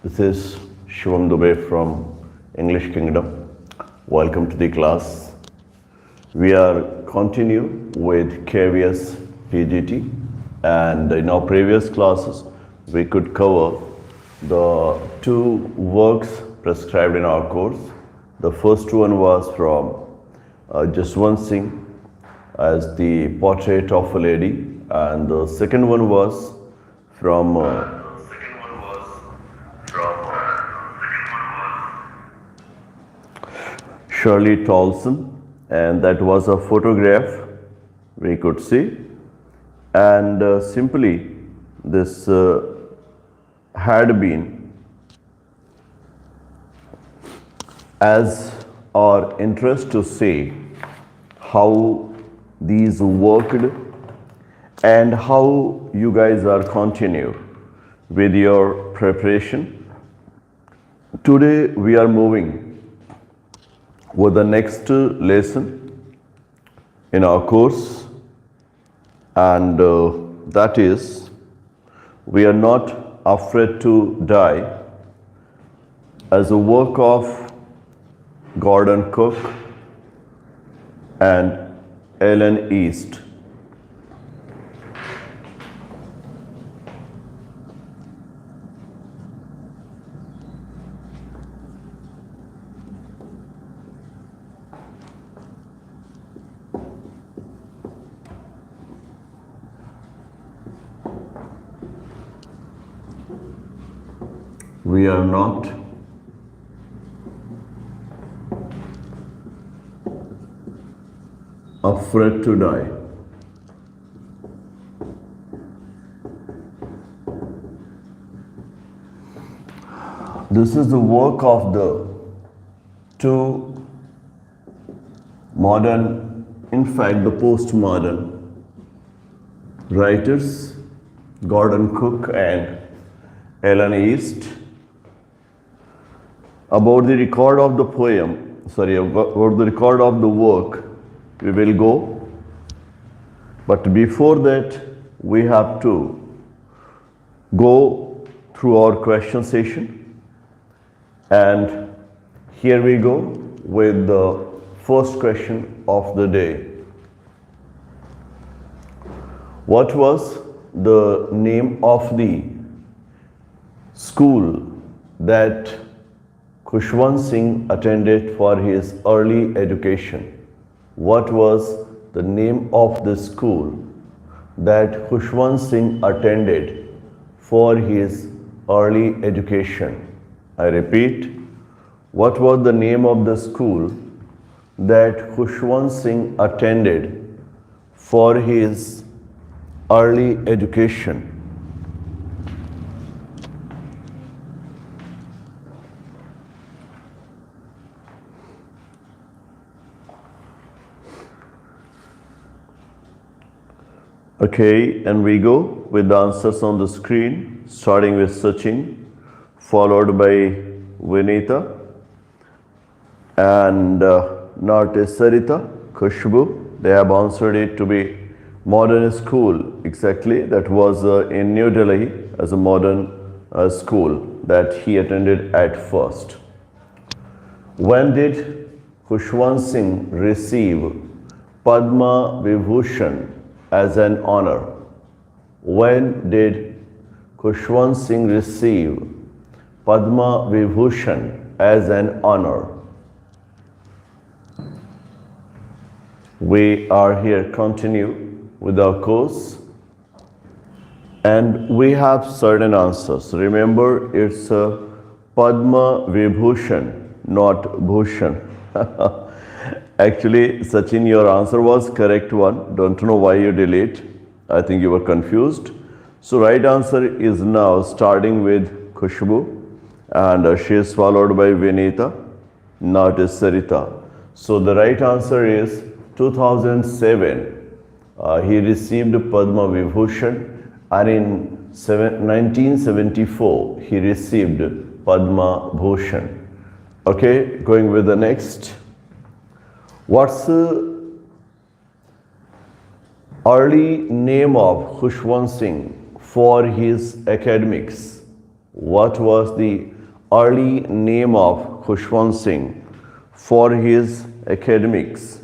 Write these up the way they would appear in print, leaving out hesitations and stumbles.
This is Shivam Dubey from English Kingdom. Welcome to the class. We are continue with KVS PGT, and in our previous classes we could cover the two works prescribed in our course. The first one was from Jaswant Singh as the Portrait of a Lady, and the second one was from Shirley Tolson, and that was a photograph we could see. And simply this had been as our interest to see how these worked and how you guys are continue with your preparation. Today we are moving with the next lesson in our course, and that is we are not afraid to die, as a work of Gordon Cook and Ellen East. We are not afraid to die. This is the work of the two modern, in fact the postmodern writers, Gordon Cook and Ellen East. About the record of the poem, about the record of the work, we will go. But before that, we have to go through our question session. And here we go with the first question of the day. What was the name of the school that Khushwant Singh attended for his early education? What was the name of the school that Khushwant Singh attended for his early education? I repeat, what was the name of the school that Khushwant Singh attended for his early education? Okay, and we go with the answers on the screen, starting with Sachin, followed by Vinita, and Narte Sarita, Khushbu. They have answered it to be modern school. Exactly, that was in New Delhi as a modern school that he attended at first. When did Khushwant Singh receive Padma Vibhushan as an honor? When did Khushwant Singh receive Padma Vibhushan as an honor? We are here continue with our course, and we have certain answers. Remember, it's a Padma Vibhushan, not Bhushan. Actually, Sachin, your answer was correct one. Don't know why you delete. I think you were confused. So right answer is now starting with Khushbu, and she is followed by Vinita, not Sarita. So the right answer is 2007. He received Padma Vibhushan, and in 1974 he received Padma Bhushan. Okay, going with the next. What's the early name of Khushwant Singh for his academics? What was the early name of Khushwant Singh for his academics?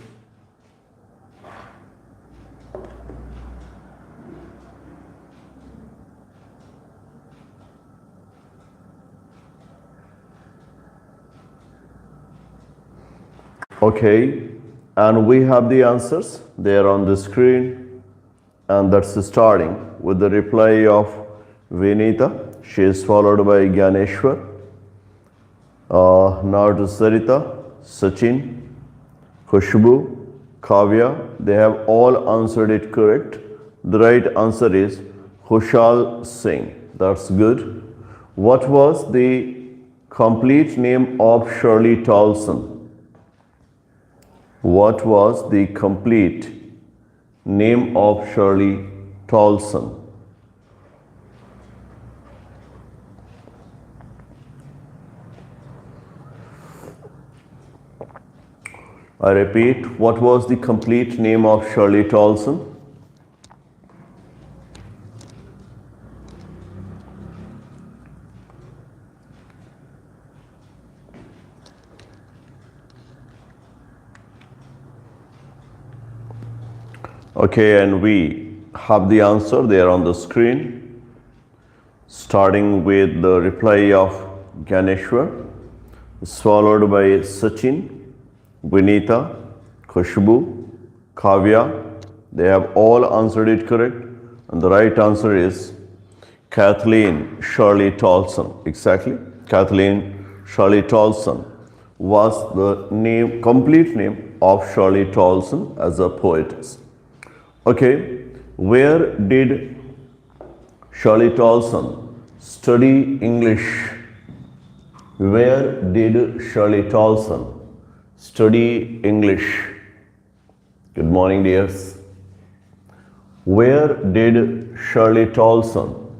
Okay, and we have the answers there on the screen, and that's starting with the reply of Vinita. She is followed by Gyaneshwar. Now to Sarita, Sachin, Khushbu, Kavya. They have all answered it correct. The right answer is Khushal Singh. That's good. What was the complete name of Shirley Tolson? What was the complete name of Shirley Tolson? I repeat, what was the complete name of Shirley Tolson? Okay, and we have the answer there on the screen, starting with the reply of Gyaneshwar, followed by Sachin, Vinita, Khushbu, Kavya. They have all answered it correct, and the right answer is Kathleen Shirley Tolson. Exactly, Kathleen Shirley Tolson was the complete name of Shirley Tolson as a poetess. Okay, where did Shirley Tolson study English? Where did Shirley Tolson study English? Good morning, dears. Where did Shirley Tolson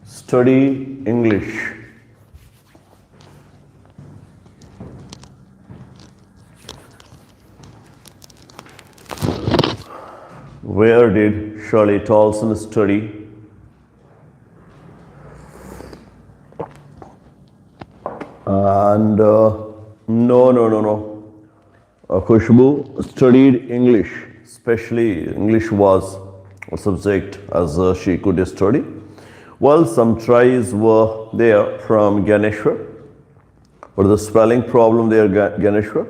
study English? Where did Shirley Tolson study? And no. Khushbu studied English, especially English was a subject as she could study. Well, some tries were there from Gyaneshwar. What is the spelling problem there, Gyaneshwar?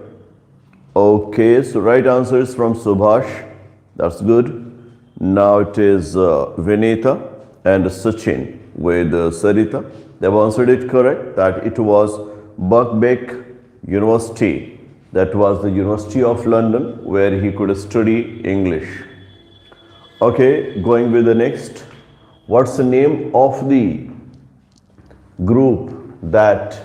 Okay, so right answer is from Subhash. That's good. Now it is Vinita and Sachin with Sarita. They have answered it correct that it was Birkbeck University. That was the University of London where he could study English. Okay, going with the next. What's the name of the group that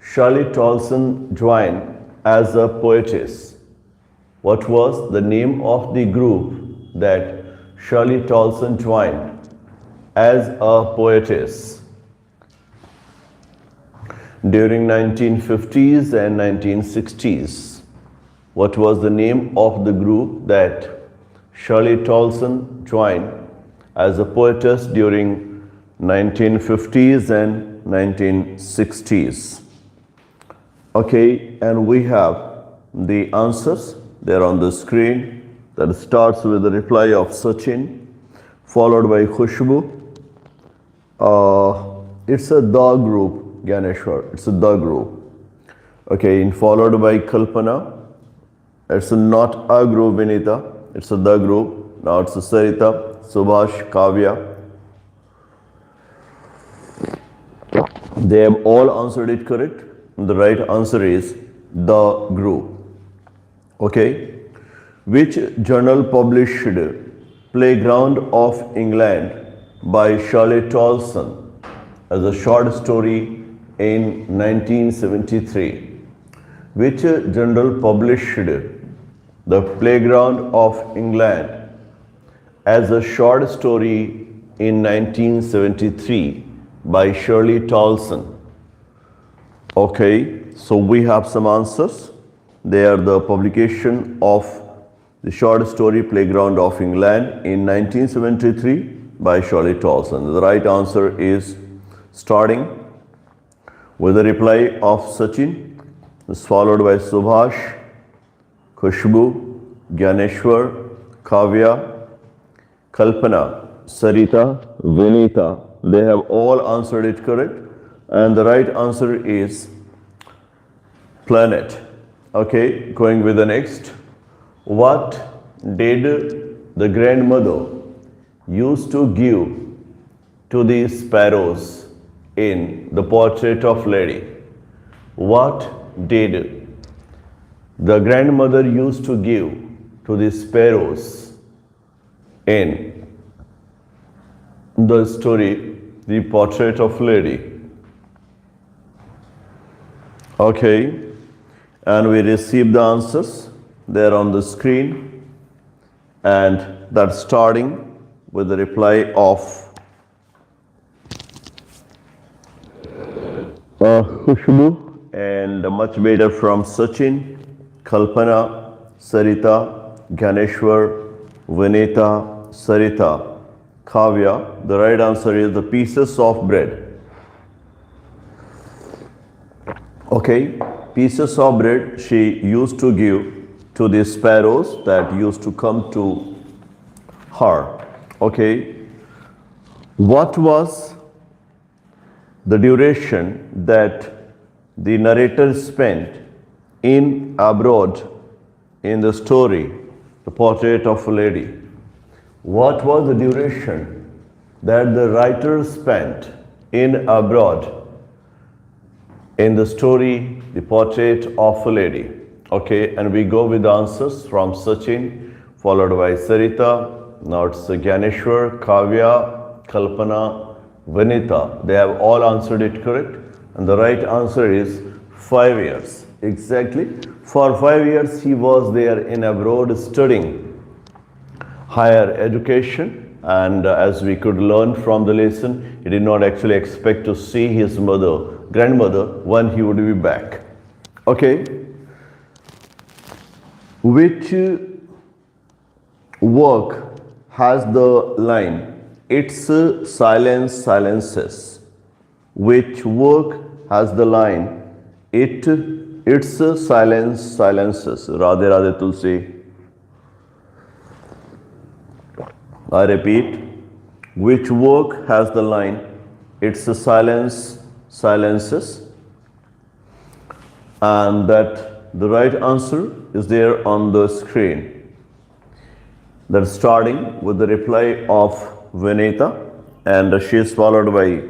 Shirley Tolson joined as a poetess? What was the name of the group that Shirley Tolson joined as a poetess during 1950s and 1960s? What was the name of the group that Shirley Tolson joined as a poetess during 1950s and 1960s? Okay, and we have the answers there on the screen. That starts with the reply of Sachin, followed by Khushbu. It's a the group, Gyaneshwar. It's a the group. Okay, and followed by Kalpana. It's not a group, Vinita. It's a the group. Now it's a Sarita, Subhash, Kavya. They have all answered it correct. The right answer is the group. Okay. Which journal published Playground of England by Shirley Tolson as a short story in 1973? Which journal published The Playground of England as a short story in 1973 by Shirley Tolson? Okay, so we have some answers. They are the publication of the short story Playground of England in 1973 by Shirley Tolson. The right answer is starting with the reply of Sachin is followed by Subhash, Khushbu, Gyaneshwar, Kavya, Kalpana, Sarita, Vinita. They have all answered it correct, and the right answer is planet. Okay, going with the next. What did the grandmother used to give to the sparrows in the portrait of lady? What did the grandmother used to give to the sparrows in the story, the portrait of lady? Okay, and we received the answers there on the screen, and that's starting with the reply of Khushbu, and much better from Sachin, Kalpana, Sarita, Gyaneshwar, Vinita, Sarita, Kavya. The right answer is the pieces of bread. Okay, pieces of bread she used to give to the sparrows that used to come to her. Okay, what was the duration that the narrator spent in abroad in the story, the portrait of a lady? What was the duration that the writer spent in abroad in the story, the portrait of a lady? Okay, and we go with the answers from Sachin, followed by Sarita, now it's Gyaneshwar, Kavya, Kalpana, Vinita. They have all answered it correct, and the right answer is 5 years. Exactly, for 5 years he was there in abroad studying higher education, and as we could learn from the lesson, he did not actually expect to see his grandmother when he would be back. Okay, which work has the line, its silence silences? Which work has the line, its silence silences? Radhe Radhe Tulsi. I repeat, which work has the line, its silence silences? And that the right answer is there on the screen. That's starting with the reply of Vinita, and she is followed by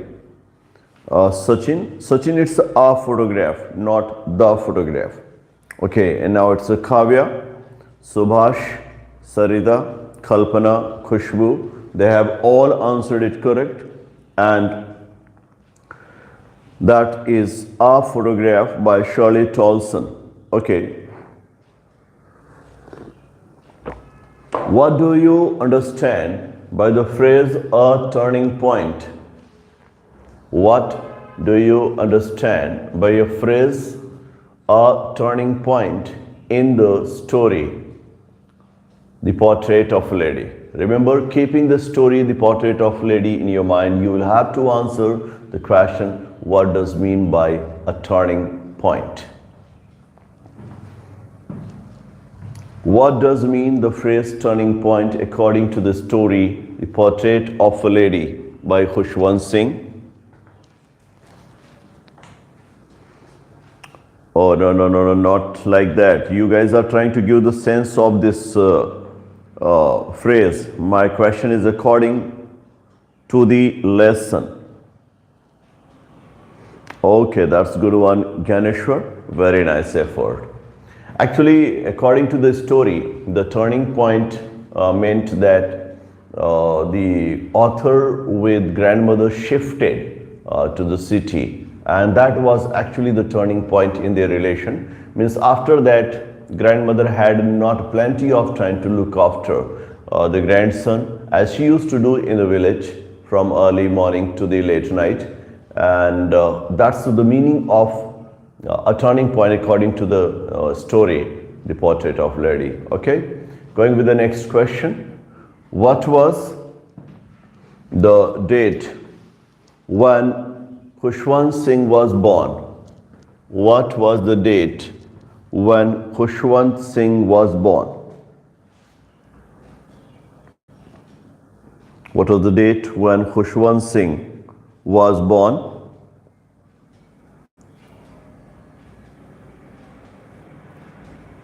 Sachin. Sachin, it's a photograph, not the photograph. Okay, and now it's a Kavya, Subhash, Sarita, Kalpana, Khushbu. They have all answered it correct, and that is a photograph by Shirley Tolson. Okay. What do you understand by the phrase a turning point? What do you understand by a phrase a turning point in the story, the portrait of a lady? Remember, keeping the story, the portrait of a lady in your mind, you will have to answer the question, what does mean by a turning point? What does mean the phrase turning point according to the story, the portrait of a lady by Khushwant Singh? Oh, no, not like that. You guys are trying to give the sense of this phrase. My question is according to the lesson. Okay, that's good one, Gyaneshwar. Very nice effort. Actually, according to the story, the turning point meant that the author with grandmother shifted to the city, and that was actually the turning point in their relation. Means after that, grandmother had not plenty of time to look after the grandson, as she used to do in the village from early morning to the late night, and that's the meaning of a turning point according to the story, the portrait of lady. Okay, going with the next question. What was the date when Khushwant Singh was born? What was the date when Khushwant Singh was born? What was the date when Khushwant Singh was born?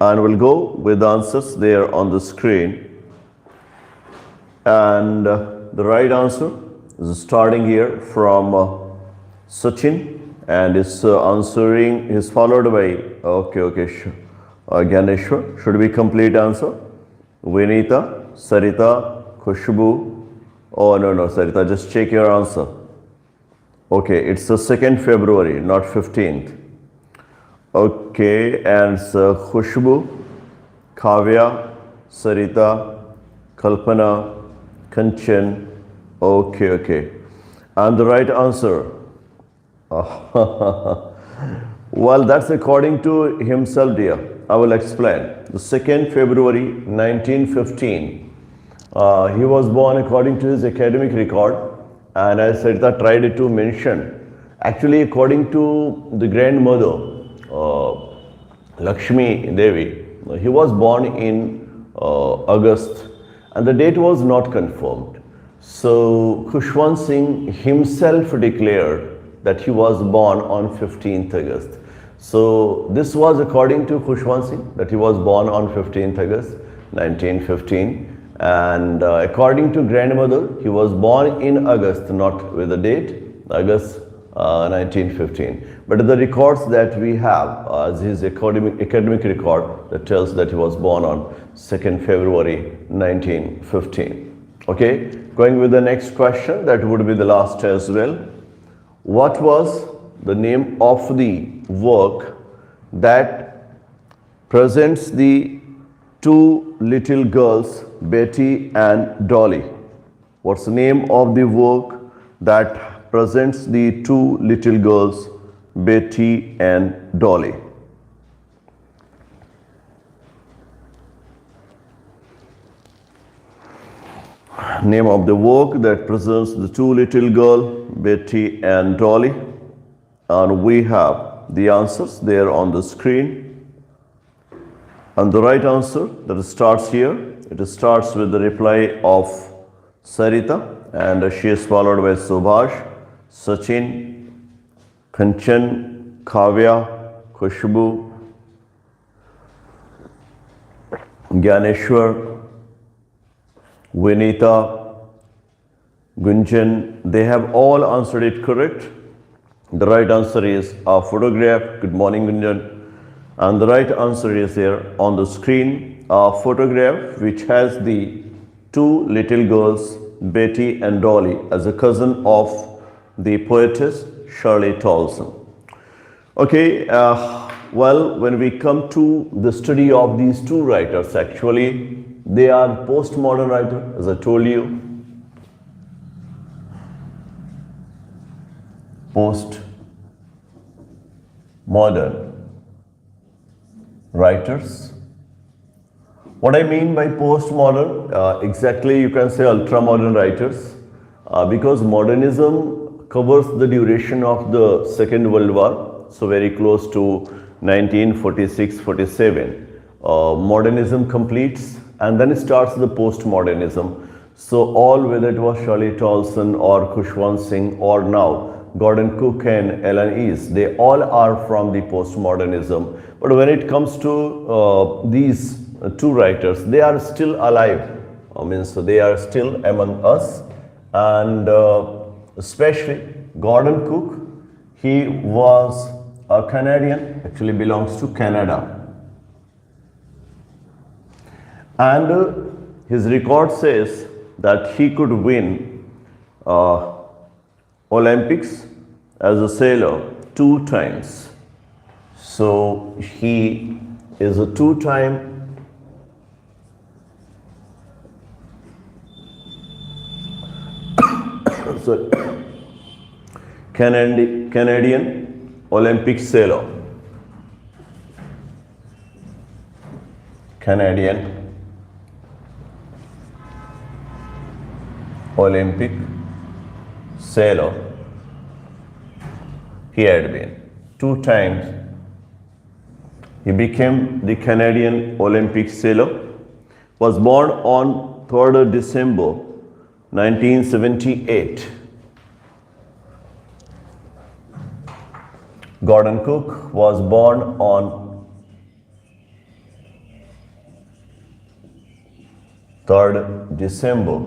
And we'll go with the answers there on the screen. And the right answer is starting here from Sachin, and is answering is followed by Ganeshwar. Should be complete answer. Vinita, Sarita, Khushbu. Oh no, Sarita, just check your answer. Okay, it's the 2nd February, not 15th. Okay, and Khushbu, Kavya, Sarita, Kalpana, Kanchan. Okay. And the right answer. Well, that's according to himself, dear. I will explain. The 2nd February 1915. He was born according to his academic record, and as Sarita tried to mention, actually according to the grandmother, Lakshmi Devi, he was born in August, and the date was not confirmed. So Khushwant Singh himself declared that he was born on 15th August. So this was according to Khushwant Singh, that he was born on 15th August 1915. And according to grandmother, he was born in August, not with the date, August 1915. But the records that we have as his academic record that tells that he was born on 2nd February 1915. Okay, going with the next question, that would be the last as well. What was the name of the work that presents the two little girls, Betty and Dolly? What's the name of the work that presents the two little girls, Betty and Dolly? Name of the work that presents the two little girls, Betty and Dolly. And we have the answers there on the screen. And the right answer that starts here, it starts with the reply of Sarita, and she is followed by Subhash, Sachin, Kanchan, Kavya, Khushbu, Ganeshwar, Vinita, Gunjan. They have all answered it correct. The right answer is a photograph. Good morning, Gunjan. And the right answer is here on the screen, a photograph which has the two little girls, Betty and Dolly, as a cousin of the poetess Shirley Tolson. Okay, well, when we come to the study of these two writers, actually, they are postmodern writers, as I told you. Postmodern writers. What I mean by postmodern, exactly you can say ultra-modern writers, because modernism covers the duration of the Second World War, so very close to 1946-47. Modernism completes, and then starts the postmodernism. So all, whether it was Shirley Tolson or Khushwant Singh or now Gordon Cook and Ellen East, they all are from the postmodernism. But when it comes to these two writers, they are still alive. So they are still among us, and especially Gordon Cook, he was a Canadian, actually belongs to Canada. And his record says that he could win Olympics as a sailor 2 times. So he is a 2-time Canadian Olympic sailor. Canadian Olympic sailor. he had been. 2 times he became the Canadian Olympic sailor. Was born on 3rd December 1978. Gordon Cook was born on 3rd December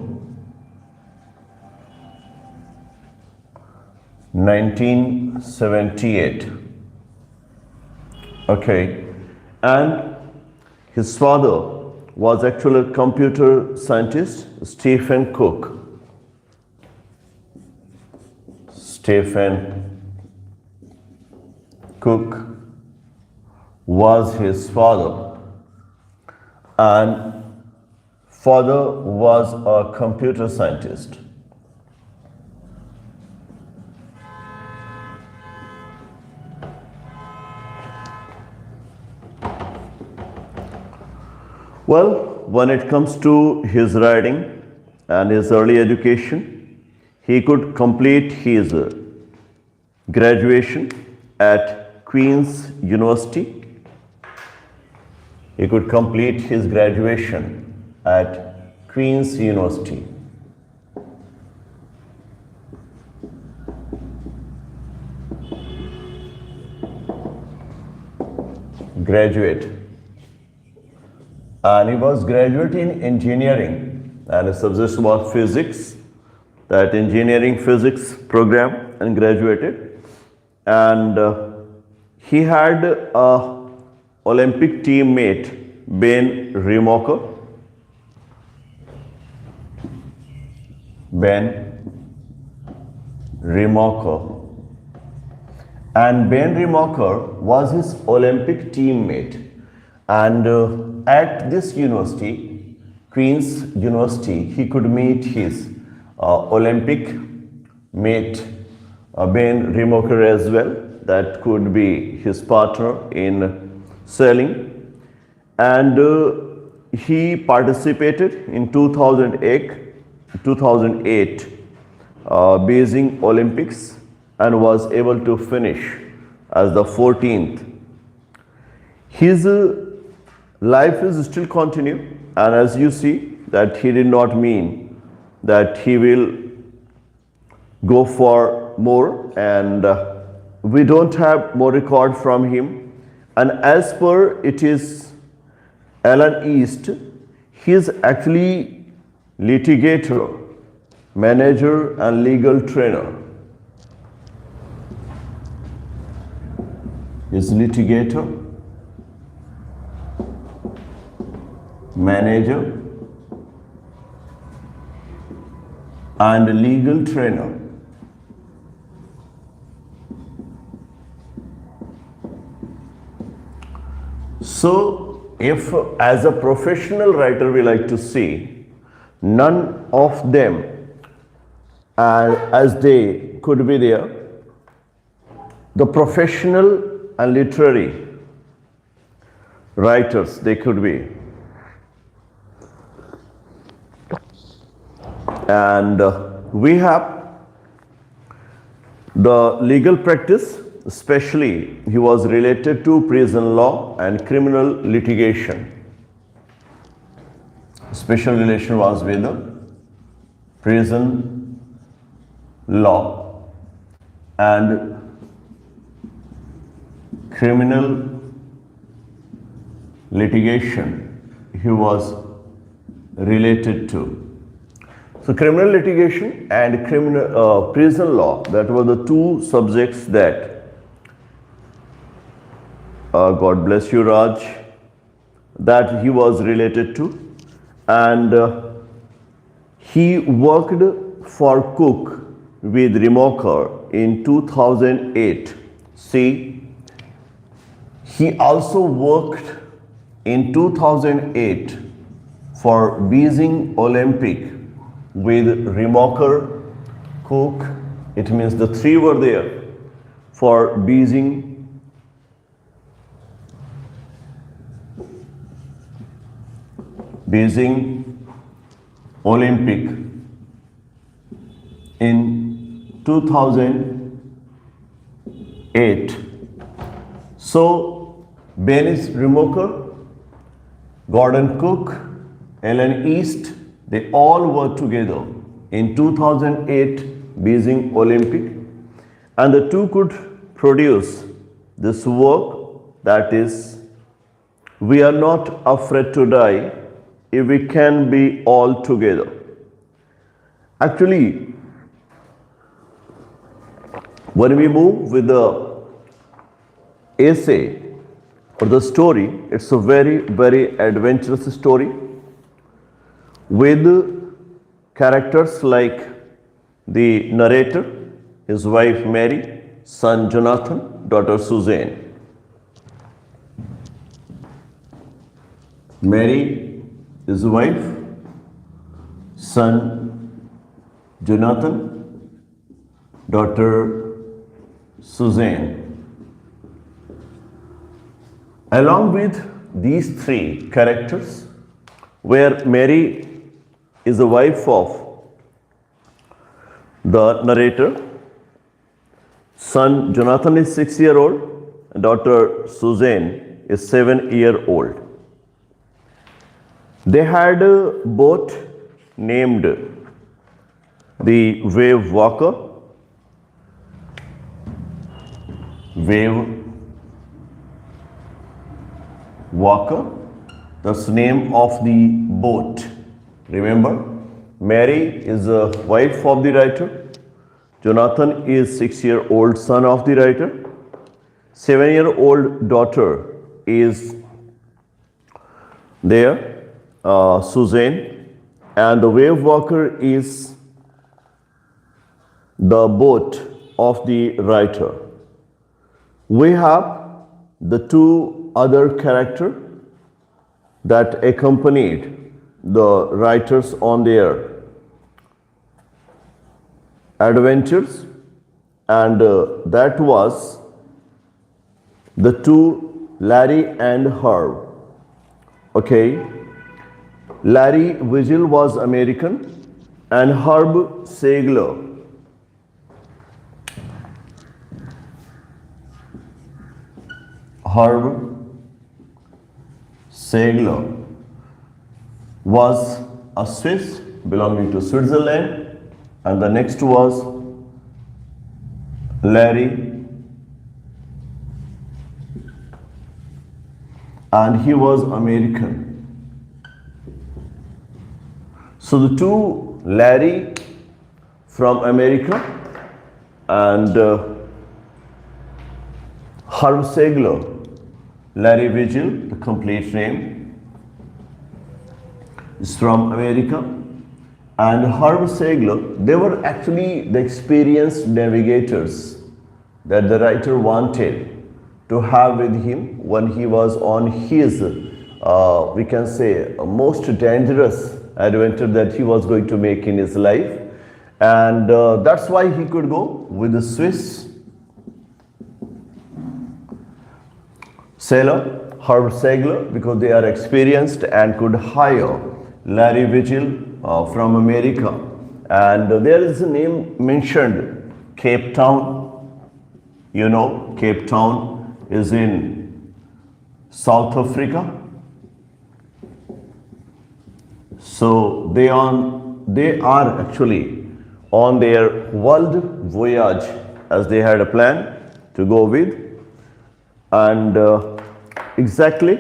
1978. Okay, and his father was actually a computer scientist, Stephen Cook. Stephen Cook was his father, and father was a computer scientist. Well, when it comes to his writing and his early education, he could complete his graduation at Queen's University. He could complete his graduation at Queen's University. Graduate. And he was graduate in engineering, and his subject was physics, that engineering physics program, and graduated. And he had a Olympic teammate, Ben Remoker. And Ben Remoker was his Olympic teammate. And at this university, Queen's University, he could meet his Olympic mate, Ben Remoker as well. That could be his partner in sailing. And he participated in 2008 Beijing Olympics and was able to finish as the 14th. His life is still continue, and as you see that he did not mean that he will go for more, and we don't have more record from him. And as per it is Alan East, he is actually litigator, manager and legal trainer. He is litigator, manager and legal trainer. So, if as a professional writer we like to see, none of them as they could be there, the professional and literary writers they could be. And we have the legal practice, especially he was related to prison law and criminal litigation. Special relation was with the prison law and criminal litigation he was related to. So criminal litigation and criminal prison law, that were the two subjects that God bless you, Raj, that he was related to. And he worked for Cook with Remoker in 2008. See, he also worked in 2008 for Beijing Olympic with Remoker, Cook. It means the three were there for Beijing Olympic in 2008. 8. So, Benis Remoker, Gordon Cook, Ellen East, they all were together in 2008 Beijing Olympic, and the two could produce this work, that is, we are not afraid to die if we can be all together. Actually, when we move with the essay or the story, it's a very, very adventurous story with characters like the narrator, his wife Mary, son Jonathan, daughter Suzanne. Mary is the wife, son Jonathan, daughter Suzanne. Along with these three characters, where Mary is the wife of the narrator, son Jonathan is 6-year-old, and daughter Suzanne is 7-year-old. They had a boat named the Wave Walker, that's the name of the boat. Remember, Mary is the wife of the writer, Jonathan is 6-year-old son of the writer, 7-year-old daughter is there, Suzanne, and the Wave Walker is the boat of the writer. We have the two other characters that accompanied the writers on their adventures, and that was the two Larry and Herb. Okay, Larry Vigil was American and Herb Segler was a Swiss belonging to Switzerland, and the next was Larry, and he was American. So the two, Larry from America and Herb Segler, Larry Vigil, the complete name, is from America, and Herb Segler, they were actually the experienced navigators that the writer wanted to have with him when he was on his, we can say, most dangerous adventure that he was going to make in his life, and that's why he could go with the Swiss sailor Herb Segler, because they are experienced and could hire Larry Vigil from America. And there is a name mentioned, Cape Town. You know, Cape Town is in South Africa. So they are actually on their world voyage, as they had a plan to go with, and exactly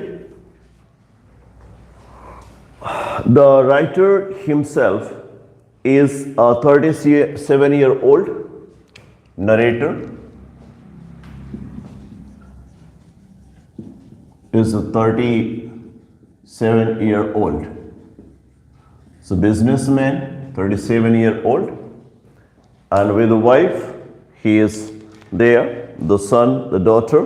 the writer himself is a 37-year-old narrator, is a 37-year-old. So businessman, 37-year-old, and with a wife, he is there, the son, the daughter.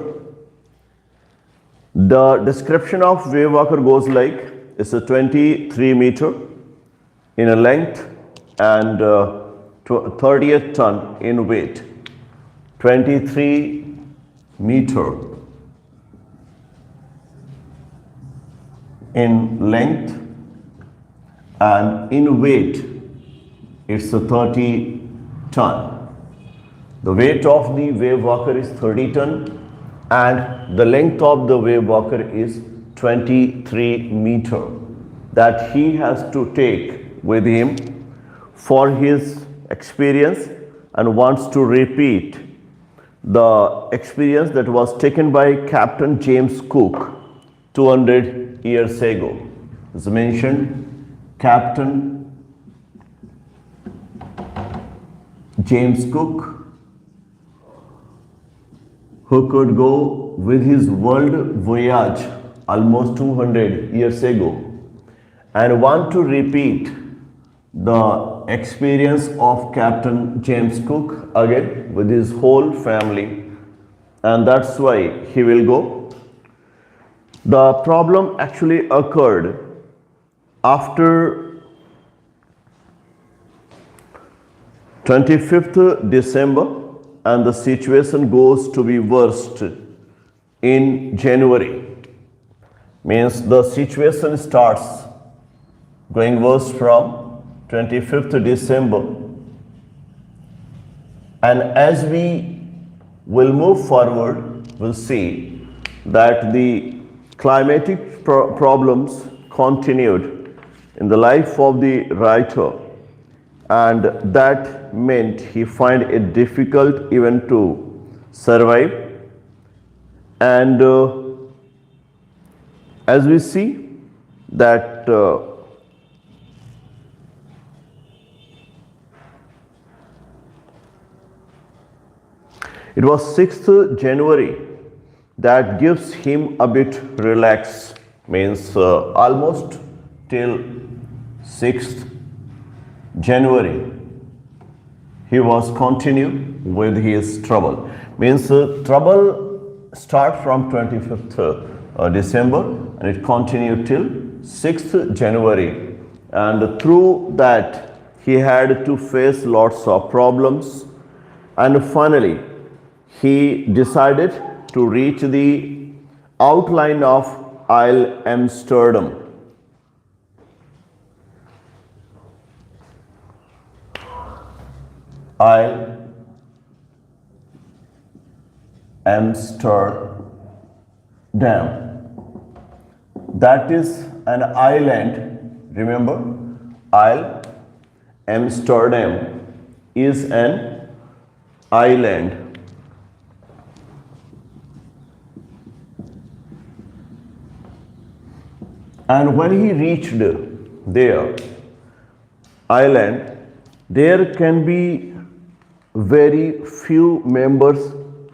The description of Wave Walker goes like, it's a 23 meter in a length and 30th ton in weight. 23 meter in length and in weight, it's a 30 ton. The weight of the wave walker is 30 ton and the length of the wave walker is 23 meter that he has to take with him for his experience and wants to repeat the experience that was taken by Captain James Cook 200 years ago. As mentioned, Captain James Cook, who could go with his world voyage almost 200 years ago and want to repeat the experience of Captain James Cook again with his whole family, and that's why he will go. The problem actually occurred after 25th December and the situation goes to be worst in January. Means the situation starts going worse from 25th December, and as we will move forward, we'll see that the climatic problems continued in the life of the writer, and that meant he find it difficult even to survive. And as we see that it was 6th January that gives him a bit relax, means almost till 6th January he was continue with his trouble. Means trouble start from 25th December and it continued till 6th January, and through that he had to face lots of problems, and finally he decided to reach the outline of Isle Amsterdam. Isle Amsterdam. That is an island. Remember, Isle Amsterdam is an island. And when he reached there, island, there can be very few members,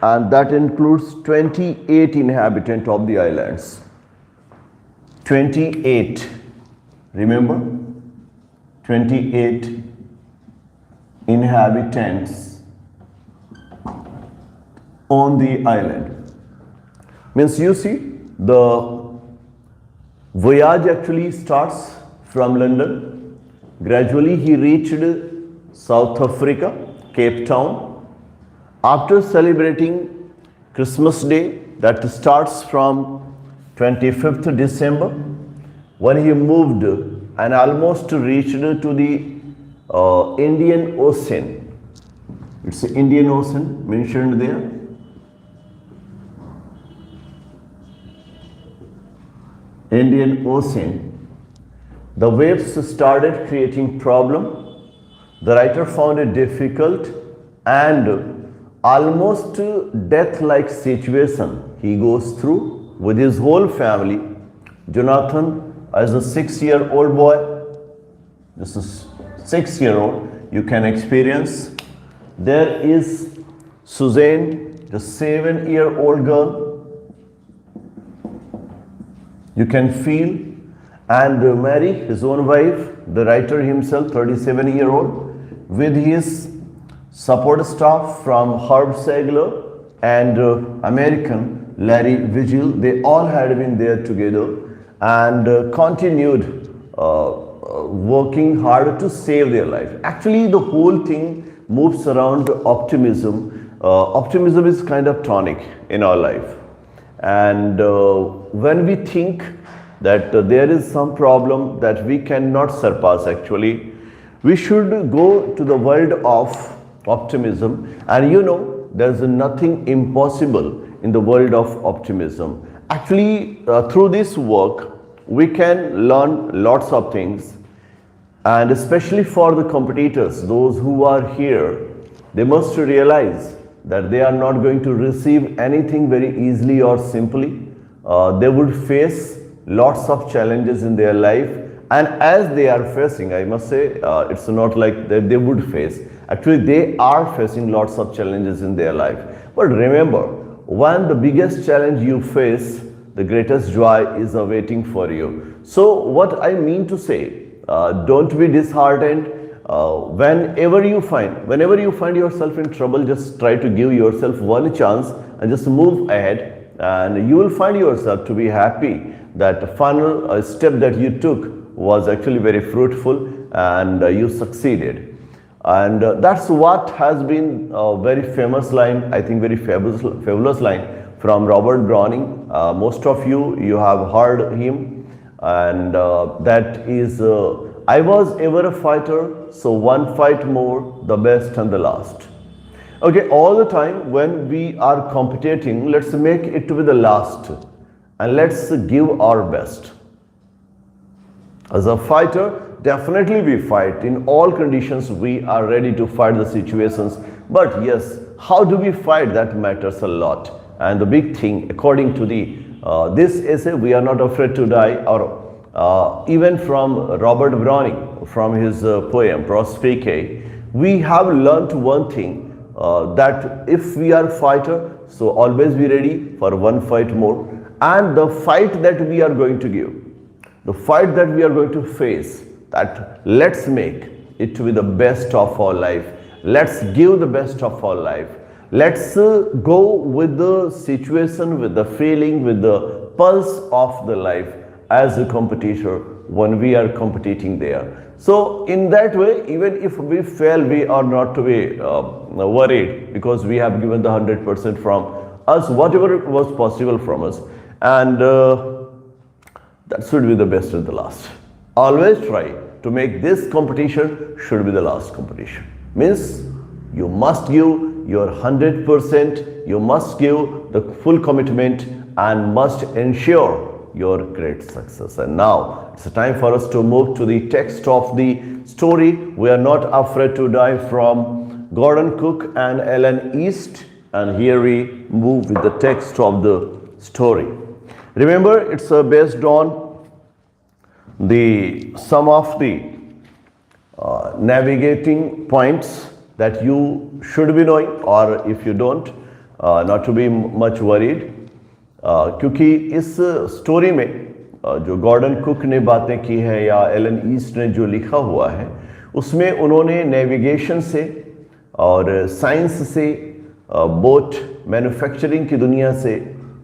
and that includes 28 inhabitants of the islands. 28, remember, 28 inhabitants on the island. Means you see, the voyage actually starts from London. Gradually he reached South Africa, Cape Town. After celebrating Christmas Day, that starts from 25th December, when he moved and almost reached to the Indian Ocean. It's the Indian Ocean mentioned there. Indian Ocean, the waves started creating problem. The writer found it difficult and almost death-like situation he goes through with his whole family. Jonathan, as a 6-year-old boy, this is 6-year-old, you can experience. There is Suzanne, the 7-year-old girl. You can feel, and Mary, his own wife, the writer himself, 37-year-old, with his support staff from Herb Sagler and American Larry Vigil. They all had been there together and continued working hard to save their life. Actually, the whole thing moves around optimism. Optimism is kind of tonic in our life. And when we think that there is some problem that we cannot surpass, actually, we should go to the world of optimism, and you know, there's nothing impossible in the world of optimism. Actually, through this work, we can learn lots of things, and especially for the competitors, those who are here, they must realize that they are not going to receive anything very easily or simply. They would face lots of challenges in their life, and as they are facing, I must say, it's not like that they would face. Actually, they are facing lots of challenges in their life. But remember, when the biggest challenge you face, the greatest joy is awaiting for you. So what I mean to say, don't be disheartened. Whenever you find yourself in trouble, just try to give yourself one chance and just move ahead, and you will find yourself to be happy that the final step that you took was actually very fruitful and you succeeded. And that's what has been a very famous line, I think very fabulous line from Robert Browning. Most of you have heard him, and that is, I was ever a fighter, so one fight more, the best and the last. Okay, all the time when we are competing, let's make it to be the last and let's give our best. As a fighter, definitely we fight. In all conditions, we are ready to fight the situations. But yes, how do we fight? That matters a lot. And the big thing, according to this essay, We Are Not Afraid to Die, or even from Robert Browning, from his poem, Prospect, we have learned one thing, that if we are fighter, so always be ready for one fight more. And the fight that we are going to give, the fight that we are going to face, that let's make it to be the best of our life. Let's give the best of our life. Let's go with the situation, with the feeling, with the pulse of the life as a competitor when we are competing there. So in that way, even if we fail, we are not to be worried, because we have given the 100% from us, whatever was possible from us. And that should be the best at the last. Always try to make this competition should be the last competition. Means you must give your 100%, you must give the full commitment and must ensure your great success. And now it's time for us to move to the text of the story, We Are Not Afraid to Die, from Gordon Cook and Ellen East. And here we move with the text of the story. Remember, it's based on some of the navigating points that you should be knowing, or if you don't, not to be much worried, क्योंकि इस story में जो Gordon cook ने बातें की है या Alan East ने जो लिखा हुआ है, उसमें उन्होंने नेविगेशन से और साइंस से, बोट मैन्युफैक्चरिंग की दुनिया से,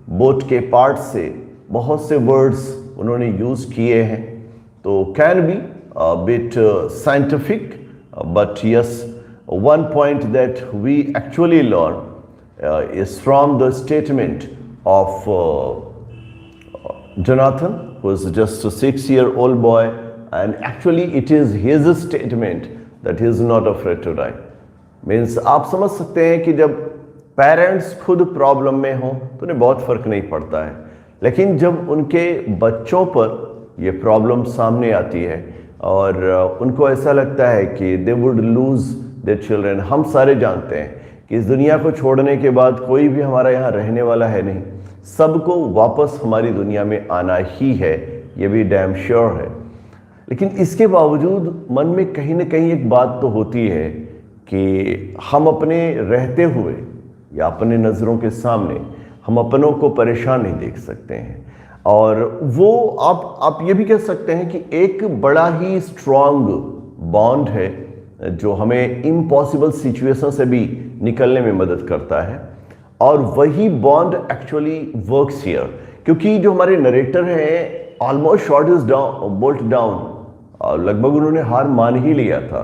बोट के पार्ट से बहुत से वर्ड्स उन्होंने यूज़ किए हैं. तो can be bit scientific, but yes, one point that we actually learn is from the statement of Jonathan, who is just a 6-year-old boy, and actually it is his statement that he is not afraid to die. Means आप समझ सकते हैं कि जब parents खुद problem में हों तो उन्हें बहुत फ़र्क नहीं पड़ता है, लेकिन जब उनके बच्चों पर ये प्रॉब्लम सामने आती है और उनको ऐसा लगता है कि they would lose their children. हम सारे जानते हैं कि इस दुनिया को छोड़ने के बाद कोई भी हमारा यहाँ रहने वाला है नहीं, सबको वापस हमारी दुनिया में आना ही है, ये भी डैम श्योर है. लेकिन इसके बावजूद मन में कहीं ना कहीं एक बात तो होती है कि हम अपने रहते हुए या अपने नज़रों के सामने हम अपनों को परेशान नहीं देख सकते हैं. और वो आप ये भी कह सकते हैं कि एक बड़ा ही स्ट्रॉन्ग बॉन्ड है जो हमें इम्पॉसिबल सिचुएशन से भी निकलने में मदद करता है. और वही बॉन्ड एक्चुअली वर्क्स हियर, क्योंकि जो हमारे नरेटर हैं almost shot is down, bolt down, लगभग उन्होंने हार मान ही लिया था.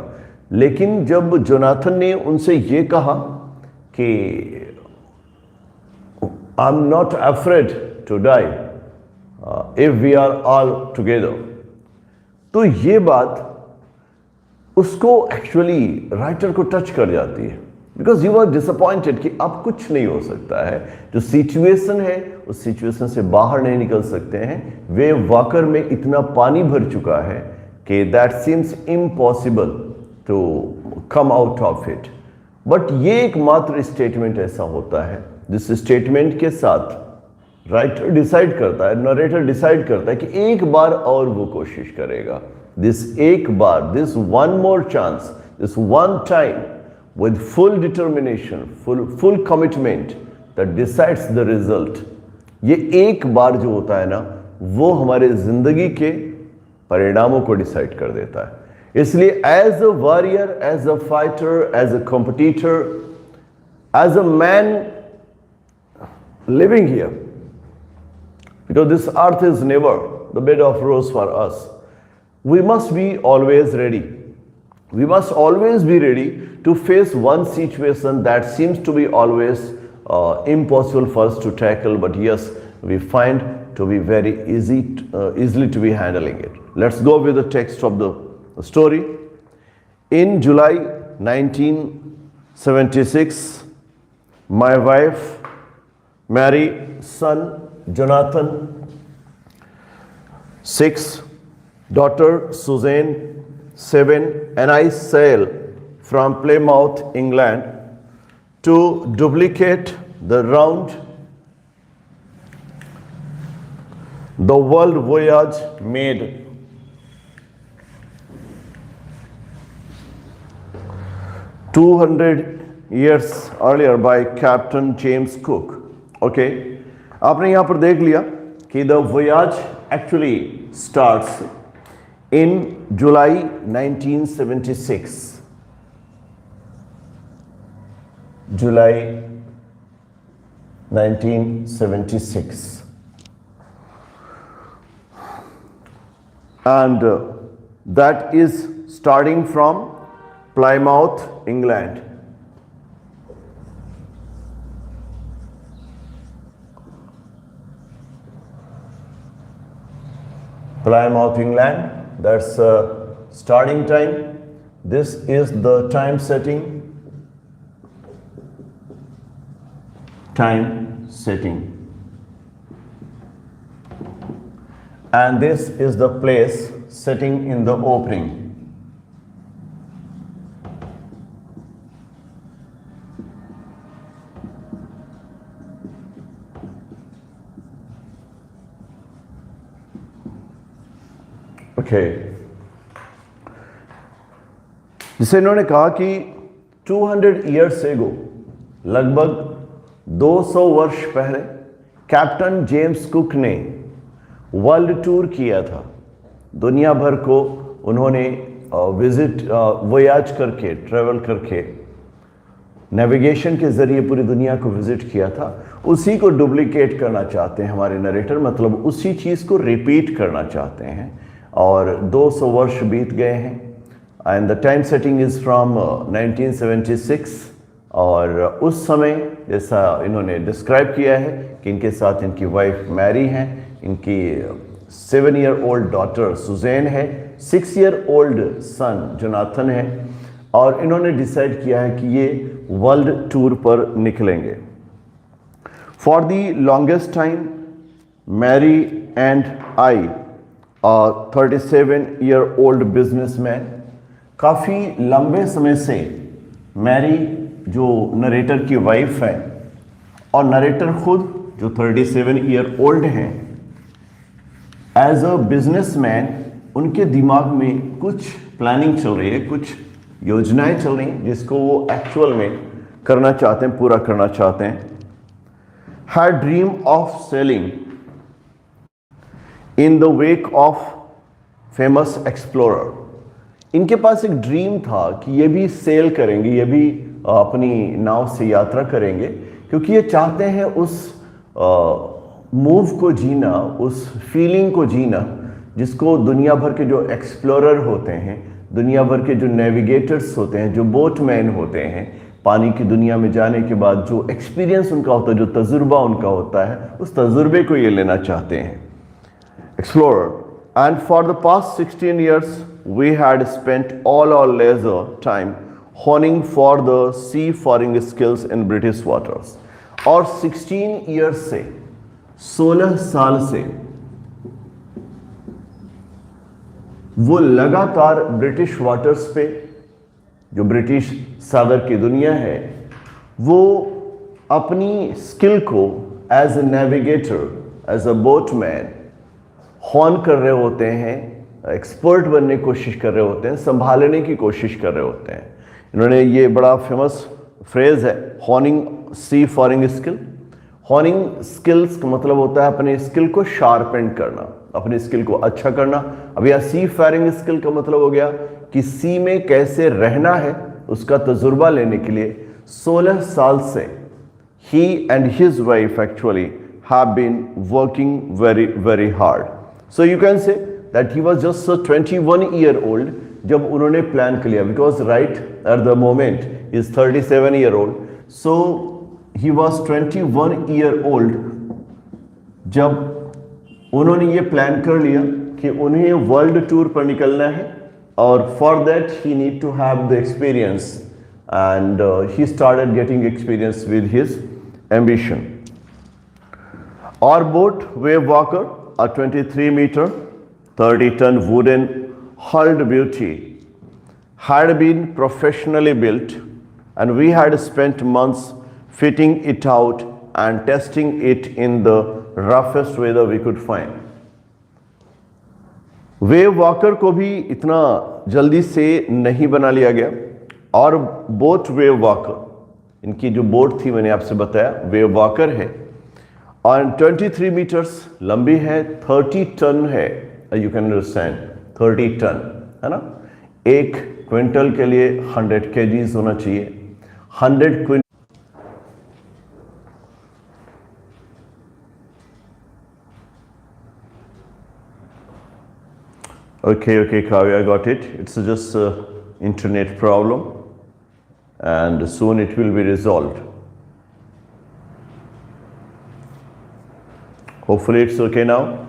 लेकिन जब जोनाथन ने उनसे ये कहा कि I am not afraid to die if we are all together, तो ये बात उसको एक्चुअली राइटर को टच कर जाती है. बिकॉज यू आर डिसअपॉइंटेड कि अब कुछ नहीं हो सकता है, जो सिचुएशन है उस सिचुएशन से बाहर नहीं निकल सकते हैं, वे वाकर में इतना पानी भर चुका है कि that seems impossible to come out of it. But ये एकमात्र स्टेटमेंट ऐसा होता है जिस स्टेटमेंट के साथ राइटर डिसाइड करता है, नरेटर डिसाइड करता है कि एक बार और वो कोशिश करेगा। दिस एक बार, this one more chance, this one time with full determination, full commitment that decides the result. ये एक बार जो होता है ना, वो हमारे जिंदगी के परिणामों को डिसाइड कर देता है। इसलिए as a warrior, as a fighter, as a competitor, as a man living here, because this earth is never the bed of rose for us, we must be always ready. We must always be ready to face one situation that seems to be always impossible for us to tackle, but yes, we find to be very easily to be handling it. Let's go with the text of the story. In July 1976, my wife Mary, son Jonathan, 6, daughter Suzanne, 7, and I sail from Plymouth, England to duplicate the world voyage made 200 years earlier by Captain James Cook. Okay, आपने यहाँ पर देख लिया कि the voyage actually starts in July 1976, July 1976, and that is starting from Plymouth, England. Plymouth, England, that's starting time. This is the time setting. And this is the place setting in the opening. Okay. जिसे इन्होंने कहा कि 200 years ago, लगभग 200 वर्ष पहले captain James cook ने world tour किया था। दुनिया भर को उन्होंने वोयाज करके, ट्रेवल करके, नेविगेशन के जरिए पूरी दुनिया को विजिट किया था। उसी को डुप्लीकेट करना चाहते हैं हमारे नरेटर, मतलब उसी चीज़ को रिपीट करना चाहते हैं। और 200 वर्ष बीत गए हैं and the time setting is from 1976। और उस समय जैसा इन्होंने डिस्क्राइब किया है कि इनके साथ इनकी वाइफ मैरी हैं, इनकी 7-year-old डॉटर सुजैन है, 6-year-old सन जोनाथन है, और इन्होंने डिसाइड किया है कि ये वर्ल्ड टूर पर निकलेंगे। For the longest time Mary and I 37-year-old businessman, काफ़ी लंबे समय से मैरी जो नरेटर की वाइफ है और नरेटर खुद जो 37-year-old हैं, एज अ बिजनेसमैन उनके दिमाग में कुछ प्लानिंग चल रही है, कुछ योजनाएं चल रही हैं जिसको वो एक्चुअल में करना चाहते हैं, पूरा करना चाहते हैं। Her dream of selling in the wake of famous explorer. इनके पास एक ड्रीम था कि ये भी सेल करेंगे, ये भी अपनी नाव से यात्रा करेंगे, क्योंकि ये चाहते हैं उस मूव को जीना, उस फीलिंग को जीना जिसको दुनिया भर के जो एक्सप्लोरर होते हैं, दुनिया भर के जो नेविगेटर्स होते हैं, जो बोटमैन होते हैं, पानी की दुनिया में जाने के बाद जो एक्सपीरियंस उनका होता है, जो तजुर्बा उनका होता है, उस तजुर्बे को ये लेना चाहते हैं। Explorer, and for the past 16 years we had spent all our leisure time honing for the seafaring skills in British waters. और 16 years से 16 साल से वो लगातार ब्रिटिश वाटर्स पे, जो ब्रिटिश सागर की दुनिया है, वो अपनी स्किल को as a navigator, as a boatman hone कर रहे होते हैं, एक्सपर्ट बनने की कोशिश कर रहे होते हैं, संभालने की कोशिश कर रहे होते हैं. इन्होंने ये बड़ा फेमस फ्रेज है, हॉर्निंग सी फॉरिंग स्किल. हॉर्निंग स्किल्स का मतलब होता है अपने स्किल को शार्पेंड करना, अपने स्किल को अच्छा करना. अब यह सी फायरिंग स्किल का मतलब हो गया कि सी में कैसे रहना है, उसका तजुर्बा लेने के लिए 16 साल से he and his wife actually have been working very hard. So you can say that he was just a 21-year-old जब उन्होंने प्लान कर लिया, because right at the moment he is 37-year-old. So he was 21-year-old जब उन्होंने ये plan कर लिया कि उन्हें वर्ल्ड टूर पर निकलना है, और for that he need to have the experience, and he started getting experience with his ambition. Our boat, Wave Walker, a 23-meter, 30-ton wooden hulled beauty, had been professionally built, and we had spent months fitting it out and testing it in the roughest weather we could find. Wave walker को भी इतना जल्दी से नहीं बना लिया गया, और बोट वेव वॉकर, इनकी जो बोट थी मैंने आपसे बताया वेव वॉकर है, और 23 मीटर्स लंबी है, 30 टन है. यू कैन अंडरस्टैंड 30 टन है ना. 1 क्विंटल के लिए 100 kgs होना चाहिए. 100 quintal. Okay, Kavya, I got it. It's just internet problem, and soon it will be resolved. Hopefully it's okay now.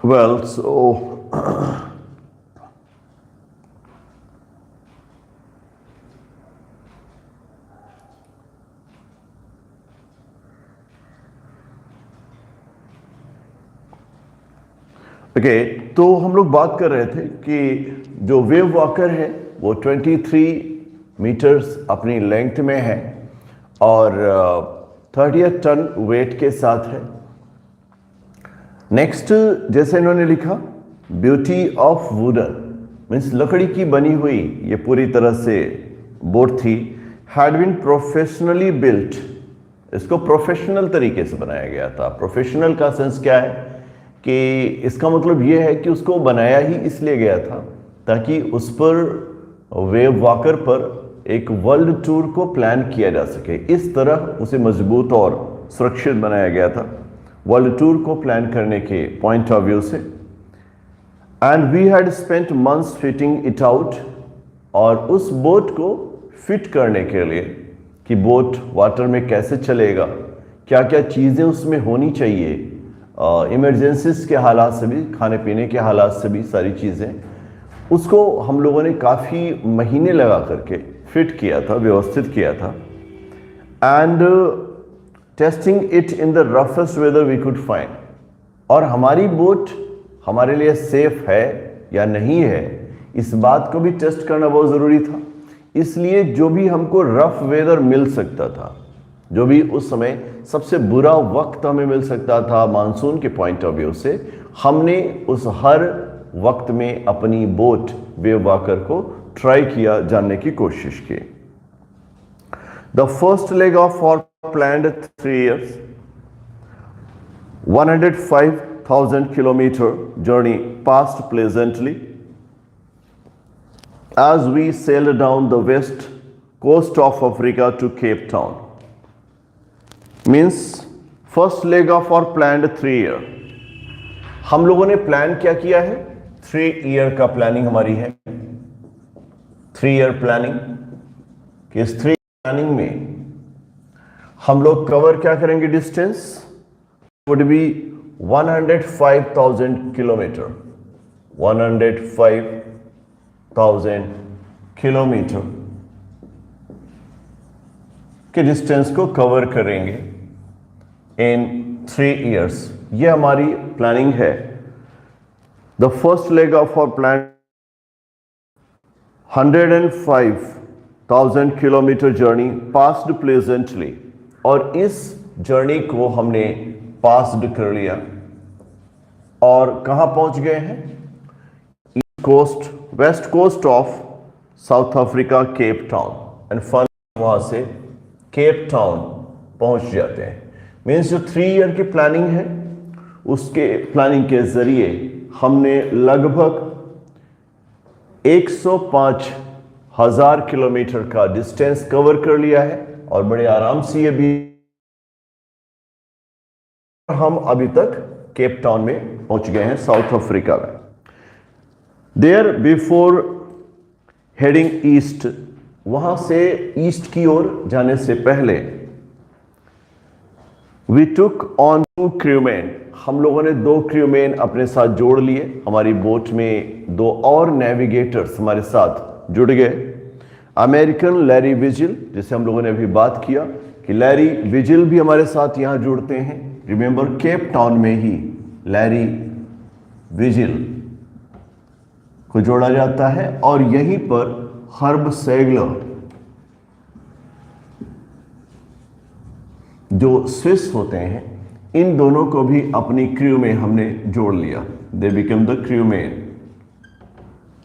Well, so okay, तो हम लोग बात कर रहे थे कि जो वेव वॉकर है वो 23 मीटर्स अपनी लेंथ में है और 30 टन वेट के साथ है. नेक्स्ट, जैसे इन्होंने लिखा, ब्यूटी ऑफ वुडन मीन्स लकड़ी की बनी हुई ये पूरी तरह से बोट थी. हैड बीन प्रोफेशनली बिल्ट, इसको प्रोफेशनल तरीके से बनाया गया था. प्रोफेशनल का सेंस क्या है कि इसका मतलब ये है कि उसको बनाया ही इसलिए गया था ताकि उस पर वेव वॉकर पर एक वर्ल्ड टूर को प्लान किया जा सके. इस तरह उसे मजबूत और सुरक्षित बनाया गया था वर्ल्ड टूर को प्लान करने के पॉइंट ऑफ व्यू से. And we had spent months fitting it out, और उस बोट को फिट करने के लिए कि बोट वाटर में कैसे चलेगा, क्या क्या चीज़ें उसमें होनी चाहिए, इमरजेंसीज के हालात से भी, खाने पीने के हालात से भी, सारी चीज़ें, उसको हम लोगों ने काफ़ी महीने लगा करके फिट किया था, व्यवस्थित किया था. And testing it in the roughest weather we could find, और हमारी बोट हमारे लिए सेफ है या नहीं है इस बात को भी टेस्ट करना बहुत ज़रूरी था. इसलिए जो भी हमको रफ वेदर मिल सकता था, जो भी उस समय सबसे बुरा वक्त हमें मिल सकता था मानसून के पॉइंट ऑफ व्यू से, हमने उस हर वक्त में अपनी बोट वेव वॉकर को ट्राई किया, जानने की कोशिश की. The first leg of our planned 3 years, 105,000 kilometer journey passed pleasantly as we sailed down the west coast of Africa to Cape Town. Means first leg of और plan 3 year. हम लोगों ने प्लान क्या किया है? 3 ईयर का planning हमारी है। 3 ईयर प्लानिंग कि इस 3 प्लानिंग में हम लोग कवर क्या करेंगे? Distance would be 105,000 kilometre. 105,000 kilometre के डिस्टेंस को कवर करेंगे इन 3 ईयर्स। ये हमारी प्लानिंग है। The first leg of our plan 105,000 kilometre journey passed pleasantly, और इस जर्नी को हमने पास्ड कर लिया और कहां पहुंच गए हैं? East coast, west coast of South Africa, Cape Town, and finally वहां से केप टाउन पहुंच जाते हैं। मीन्स जो 3 ईयर की प्लानिंग है उसके प्लानिंग के जरिए हमने लगभग 105,000 किलोमीटर का डिस्टेंस कवर कर लिया है और बड़े आराम से ये भी हम अभी तक केप टाउन में पहुंच गए हैं, साउथ अफ्रीका में। देयर बिफोर हेडिंग ईस्ट, वहां से ईस्ट की ओर जाने से पहले वी टुक ऑन 2 क्रूमैन, हम लोगों ने 2 क्रूमैन अपने साथ जोड़ लिए। हमारी बोट में 2 और नेविगेटर्स हमारे साथ जुड़ गए। अमेरिकन लैरी विजिल, जिसे हम लोगों ने अभी बात किया कि लैरी विजिल भी हमारे साथ यहां जुड़ते हैं। रिमेंबर, केप टाउन में ही लैरी विजिल को जोड़ा जाता है और यहीं पर हर्ब सेगलर जो स्विस होते हैं, इन दोनों को भी अपनी क्रू में हमने जोड़ लिया। They become the crewman.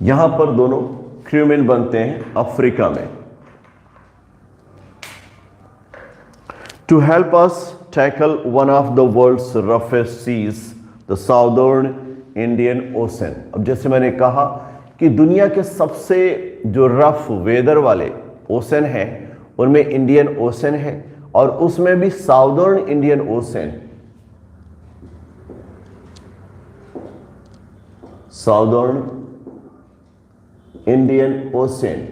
यहां पर दोनों क्रूमैन बनते हैं अफ्रीका में। To help us tackle one of the world's roughest seas, the southern Indian Ocean. अब जैसे मैंने कहा कि दुनिया के सबसे जो रफ वेदर वाले ओशन हैं उनमें इंडियन ओशन है, और उसमें भी southern Indian ocean, southern Indian ocean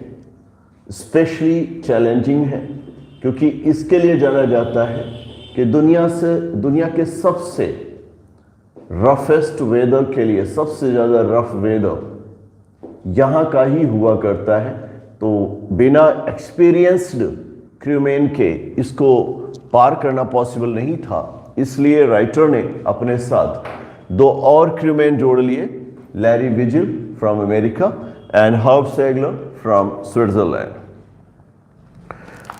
specially challenging है, क्योंकि इसके लिए जाना जाता है कि दुनिया के सबसे रफेस्ट वेदर के लिए सबसे ज़्यादा रफ वेदर यहाँ का ही हुआ करता है। तो बिना एक्सपीरियंस्ड क्रूमैन के इसको पार करना पॉसिबल नहीं था, इसलिए राइटर ने अपने साथ 2 और क्रूमैन जोड़ लिए, Larry Vigil from America and Herb Segler from Switzerland.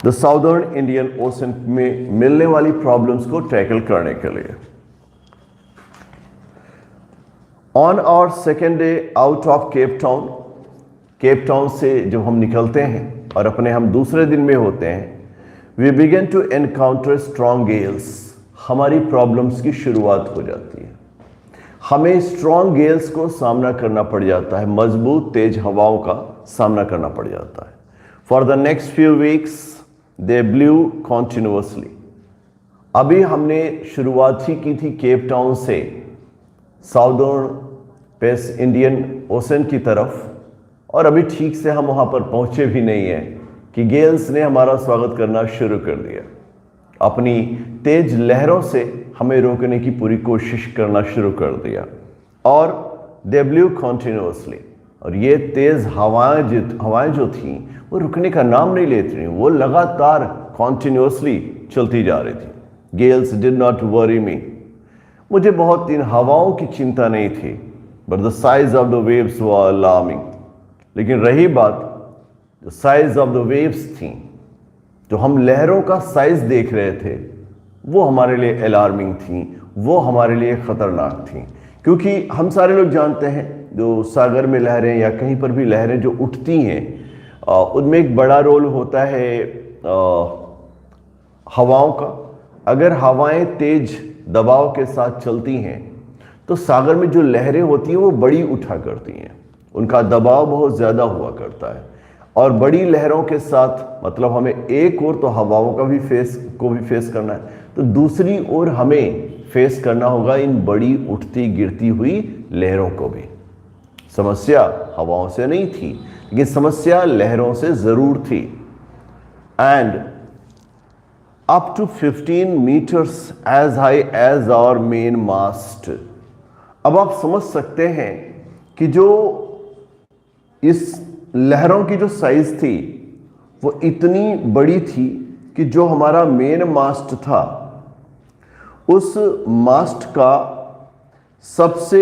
The southern Indian Ocean में मिलने वाली प्रॉब्लम्स को टैकल करने के लिए। On our second day out of Cape Town, Cape Town से जब हम निकलते हैं और अपने हम दूसरे दिन में होते हैं, we began to encounter strong gales. हमारी प्रॉब्लम्स की शुरुआत हो जाती है। हमें स्ट्रॉन्ग गेल्स को सामना करना पड़ जाता है, मजबूत तेज हवाओं का सामना करना पड़ जाता है। For the next few weeks they blue continuously. अभी हमने शुरुआत ही की थी केप टाउन से साउदर्न वेस्ट इंडियन ओशन की तरफ, और अभी ठीक से हम वहां पर पहुंचे भी नहीं हैं कि गेल्स ने हमारा स्वागत करना शुरू कर दिया। अपनी तेज लहरों से हमें रोकने की पूरी कोशिश करना शुरू कर दिया, और दे ब्लू कॉन्टिन्यूअसली। और ये तेज हवाएं जो थीं वो रुकने का नाम नहीं लेती थी, वो लगातार कॉन्टिन्यूअसली चलती जा रही थी। गेल्स डिड नॉट वरी मी। मुझे बहुत इन हवाओं की चिंता नहीं थी, but the size of the waves were alarming. लेकिन रही बात जो साइज ऑफ द वेव्स थी, जो हम लहरों का साइज देख रहे थे, वो हमारे लिए अलार्मिंग थी, वो हमारे लिए खतरनाक थी। क्योंकि हम सारे लोग जानते हैं जो सागर में लहरें या कहीं पर भी लहरें जो उठती हैं, उनमें एक बड़ा रोल होता है हवाओं का। अगर हवाएं तेज दबाव के साथ चलती हैं तो सागर में जो लहरें होती हैं वो बड़ी उठा करती हैं, उनका दबाव बहुत ज़्यादा हुआ करता है। और बड़ी लहरों के साथ मतलब हमें एक और तो हवाओं का भी फेस करना है, तो दूसरी ओर हमें फेस करना होगा इन बड़ी उठती गिरती हुई लहरों को भी। समस्या हवाओं से नहीं थी, लेकिन समस्या लहरों से जरूर थी। And up to 15 metres as high as our main mast. अब आप समझ सकते हैं कि जो इस लहरों की जो साइज थी वो इतनी बड़ी थी कि जो हमारा मेन मास्ट था, उस मास्ट का सबसे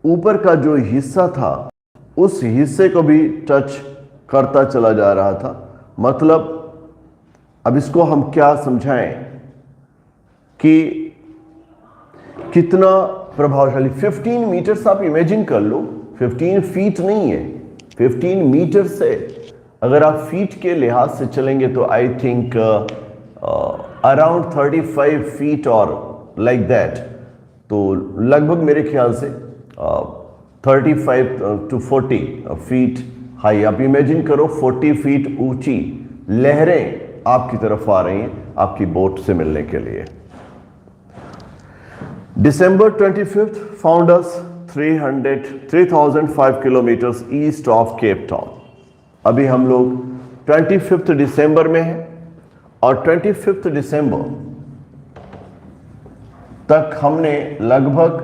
ऊपर का जो हिस्सा था उस हिस्से को भी टच करता चला जा रहा था। मतलब अब इसको हम क्या समझाएं कि कितना प्रभावशाली। 15 मीटर्स आप इमेजिन कर लो, 15 फीट नहीं है, 15 मीटर से अगर आप फीट के लिहाज से चलेंगे तो आई थिंक अराउंड 35 फीट और लाइक दैट, तो लगभग मेरे ख्याल से 35 to 40 फीट हाई। आप इमेजिन करो 40 फीट ऊंची लहरें आपकी तरफ आ रही हैं आपकी बोट से मिलने के लिए। December 25th found us 3005 kilometers east of Cape Town। अभी हम लोग 25th दिसंबर में हैं और 25th दिसंबर तक हमने लगभग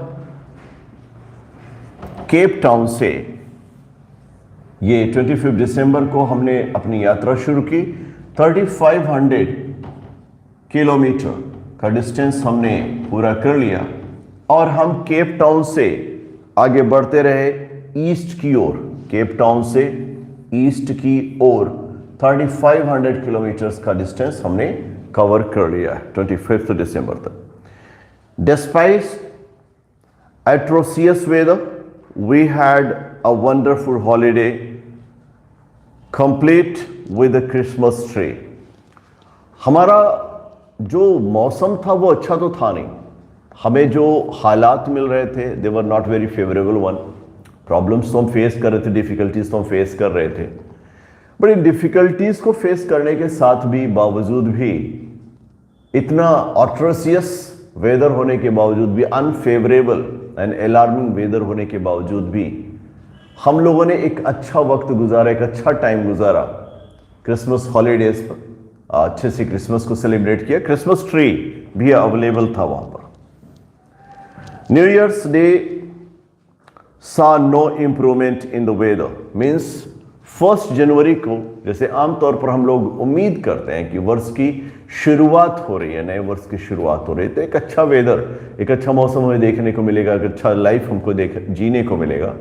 केप टाउन से, ये 25 दिसंबर को हमने अपनी यात्रा शुरू की। 3500 किलोमीटर का डिस्टेंस हमने पूरा कर लिया और हम केप टाउन से आगे बढ़ते रहे ईस्ट की ओर। केप टाउन से ईस्ट की ओर 3500 किलोमीटर्स का डिस्टेंस हमने कवर कर लिया है 25 दिसंबर तक। Despite atrocious weather, we had a wonderful holiday complete with a Christmas tree। हमारा जो मौसम था वो अच्छा तो था नहीं, हमें जो हालात मिल रहे थे they were not very favourable one. Problems तो हम फेस कर रहे थे, डिफिकल्टीज तो हम फेस कर रहे थे, बट इन डिफिकल्टीज को फेस करने के साथ भी बावजूद भी, इतना ऑट्रोसियस वेदर होने के बावजूद भी, अनफेवरेबल एंड अलार्मिंग वेदर होने के बावजूद भी हम लोगों ने एक अच्छा वक्त गुजारा, एक अच्छा टाइम गुजारा क्रिसमस हॉलीडेज पर। अच्छे से क्रिसमस को सेलिब्रेट किया। क्रिसमस ट्री भी अवेलेबल था वहां पर। New years day saw no improvement in the weather, means 1 जनवरी को, जैसे आमतौर पर हम लोग उम्मीद करते हैं कि वर्ष की शुरुआत हो रही है, नए वर्ष की शुरुआत हो रही है, तो एक अच्छा वेदर, एक अच्छा मौसम हमें देखने को मिलेगा, एक अच्छा लाइफ हमको जीने को मिलेगा।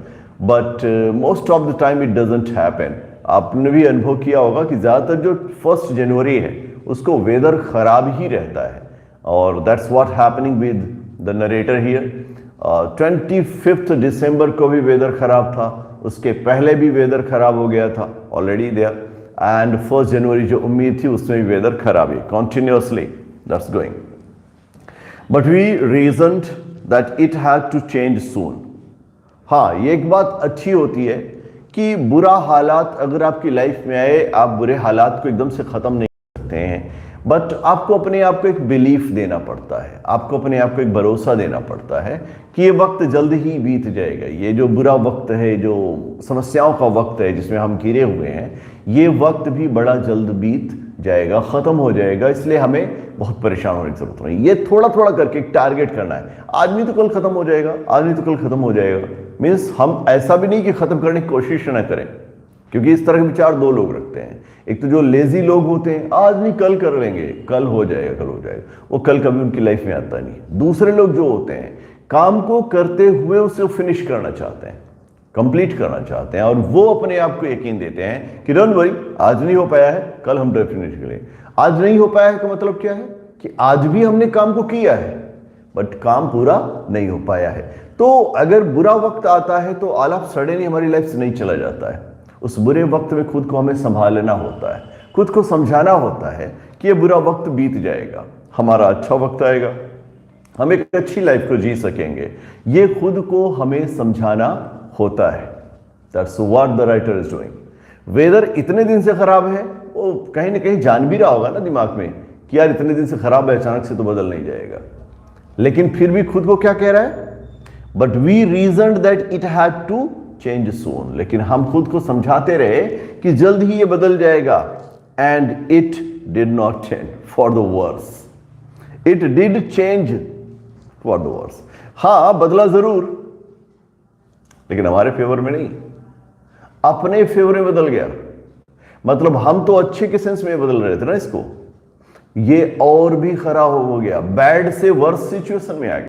But most of the time it doesn't happen. आपने भी अनुभव किया होगा कि ज़्यादातर जो 1 जनवरी है उसको वेदर खराब ही रहता है, और that's what happening with the narrator here. 25 दिसंबर को भी वेदर खराब था, उसके पहले भी वेदर खराब हो गया था ऑलरेडी देयर, एंड 1 जनवरी जो उम्मीद थी उसमें भी वेदर खराब है, continuously that's going. But we reasoned that it had to change soon. हाँ, ये एक बात अच्छी होती है कि बुरा हालात अगर आपकी लाइफ में आए, आप बुरे हालात को एकदम से ख़त्म नहीं कर सकते हैं, बट आपको अपने आप को एक बिलीफ देना पड़ता है, आपको अपने आप को एक भरोसा देना पड़ता है कि ये वक्त जल्द ही बीत जाएगा। ये जो बुरा वक्त है, जो समस्याओं का वक्त है जिसमें हम घिरे हुए हैं, ये वक्त भी बड़ा जल्द बीत जाएगा, ख़त्म हो जाएगा। इसलिए हमें बहुत परेशान होने की जरूरत नहीं। ये थोड़ा थोड़ा करके एक टारगेट करना है, आज नहीं तो कल ख़त्म हो जाएगा, आज नहीं तो कल ख़त्म हो जाएगा। मीन्स हम ऐसा भी नहीं कि ख़त्म करने की कोशिश ना करें, क्योंकि इस तरह के विचार दो लोग रखते हैं। एक तो जो लेजी लोग होते हैं, आज नहीं कल कर लेंगे, कल हो जाएगा, कल हो जाएगा, वो कल कभी उनकी लाइफ में आता नहीं। दूसरे लोग जो होते हैं, काम को करते हुए उसे फिनिश करना चाहते हैं, कंप्लीट करना चाहते हैं, और वो अपने आप को यकीन देते हैं कि डोंट वरी, आज नहीं हो पाया है, कल हम डेफिनेटली करेंगे। आज नहीं हो पाया है का मतलब क्या है कि आज भी हमने काम को किया है, बट काम पूरा नहीं हो पाया है। तो अगर बुरा वक्त आता है तो ऑल ऑफ सडन ही हमारी लाइफ से नहीं चला जाता है। उस बुरे वक्त में खुद को हमें संभालना होता है, खुद को समझाना होता है कि ये बुरा वक्त बीत जाएगा, हमारा अच्छा वक्त आएगा, हम एक अच्छी लाइफ को जी सकेंगे। ये खुद को हमें समझाना होता है। That's what the writer is doing. Weather इतने दिन से खराब है, वो कहीं ना कहीं जान भी रहा होगा ना दिमाग में कि यार इतने दिन से खराब है, अचानक से तो बदल नहीं जाएगा। लेकिन फिर भी खुद को क्या कह रहा है? But we reasoned that it had to change soon. लेकिन हम खुद को समझाते रहे कि जल्द ही ये बदल जाएगा। And it did not change for the worse. It did change for the worse. हाँ, बदला जरूर, लेकिन हमारे फेवर में नहीं, अपने फेवर में बदल गया। मतलब हम तो अच्छे के सेंस में बदल रहे थे ना इसको, ये और भी खराब हो गया, बैड से वर्स सिचुएशन में आ गया।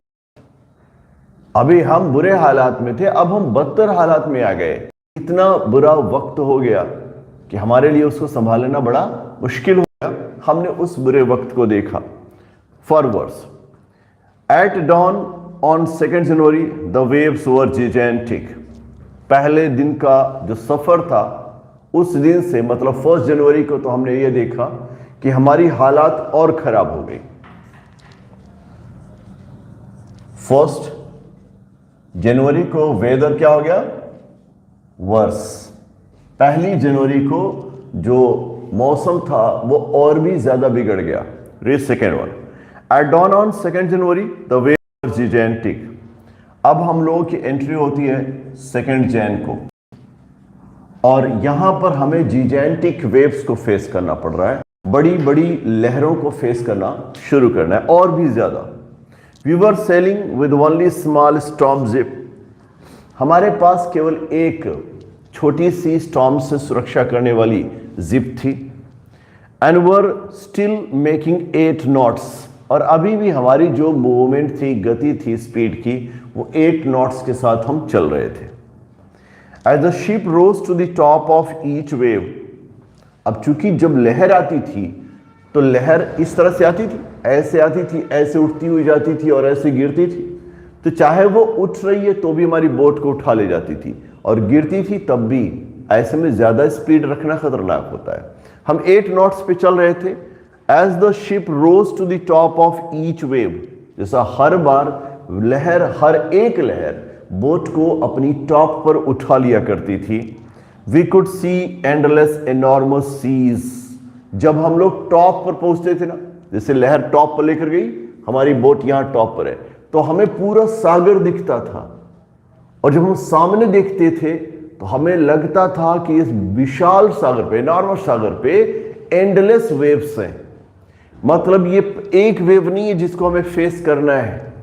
अभी हम बुरे हालात में थे, अब हम बदतर हालात में आ गए। इतना बुरा वक्त हो गया कि हमारे लिए उसको संभालना बड़ा मुश्किल हो गया। हमने उस बुरे वक्त को देखा। For worse, at dawn on 2 January the waves were gigantic. पहले दिन का जो सफर था उस दिन से, मतलब 1 जनवरी को, तो हमने ये देखा कि हमारी हालात और खराब हो गई। 1 जनवरी को वेदर क्या हो गया? वर्स। 1 जनवरी को जो मौसम था वो और भी ज्यादा बिगड़ गया। Read second one. At dawn on 2 January the waves were gigantic. अब हम लोगों की एंट्री होती है 2 जैन को, और यहां पर हमें जिजेंटिक वेव्स को फेस करना पड़ रहा है। बड़ी बड़ी लहरों को फेस करना शुरू करना है, और भी ज्यादा। We were sailing with only small storm jib. हमारे पास केवल एक छोटी सी स्टॉर्म से सुरक्षा करने वाली जिप थी। And were still making 8 knots. और अभी भी हमारी जो मूवमेंट थी, गति थी, स्पीड की, वो 8 नॉट्स के साथ हम चल रहे थे। As the ship rose to the top of each wave. अब चूंकि जब लहर आती थी तो लहर इस तरह से आती थी, ऐसे आती थी, ऐसे उठती हुई जाती थी और ऐसे गिरती थी। तो चाहे वो उठ रही है तो भी हमारी बोट को उठा ले जाती थी, और गिरती थी तब भी। ऐसे में ज्यादा स्पीड रखना खतरनाक होता है। हम 8 नॉट्स पे चल रहे थे। As the ship rose to the top of each wave. जैसा हर बार लहर, हर एक लहर बोट को अपनी टॉप पर उठा लिया करती थी। We could see endless enormous seas. जब हम लोग टॉप पर पहुंचते थे ना, जैसे लहर टॉप पर लेकर गई, हमारी बोट यहां टॉप पर है, तो हमें पूरा सागर दिखता था। और जब हम सामने देखते थे तो हमें लगता था कि इस विशाल सागर पे, एनॉर्मस सागर पे एंडलेस वेव्स हैं। मतलब ये एक वेव नहीं है जिसको हमें फेस करना है,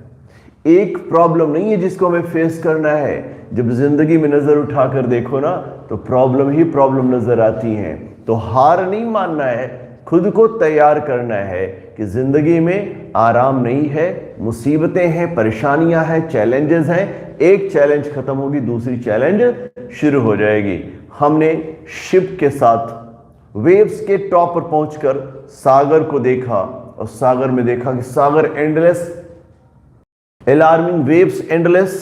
एक प्रॉब्लम नहीं है जिसको हमें फेस करना है। जब जिंदगी में नजर उठाकर देखो ना तो प्रॉब्लम ही प्रॉब्लम नजर आती हैं। तो हार नहीं मानना है, खुद को तैयार करना है कि जिंदगी में आराम नहीं है, मुसीबतें हैं, परेशानियां हैं, चैलेंजेस हैं। एक चैलेंज खत्म होगी, दूसरी चैलेंज शुरू हो जाएगी। हमने शिप के साथ वेव्स के टॉप पर पहुंचकर सागर को देखा, और सागर में देखा कि सागर एंडलेस, अलार्मिंग वेव्स एंडलेस,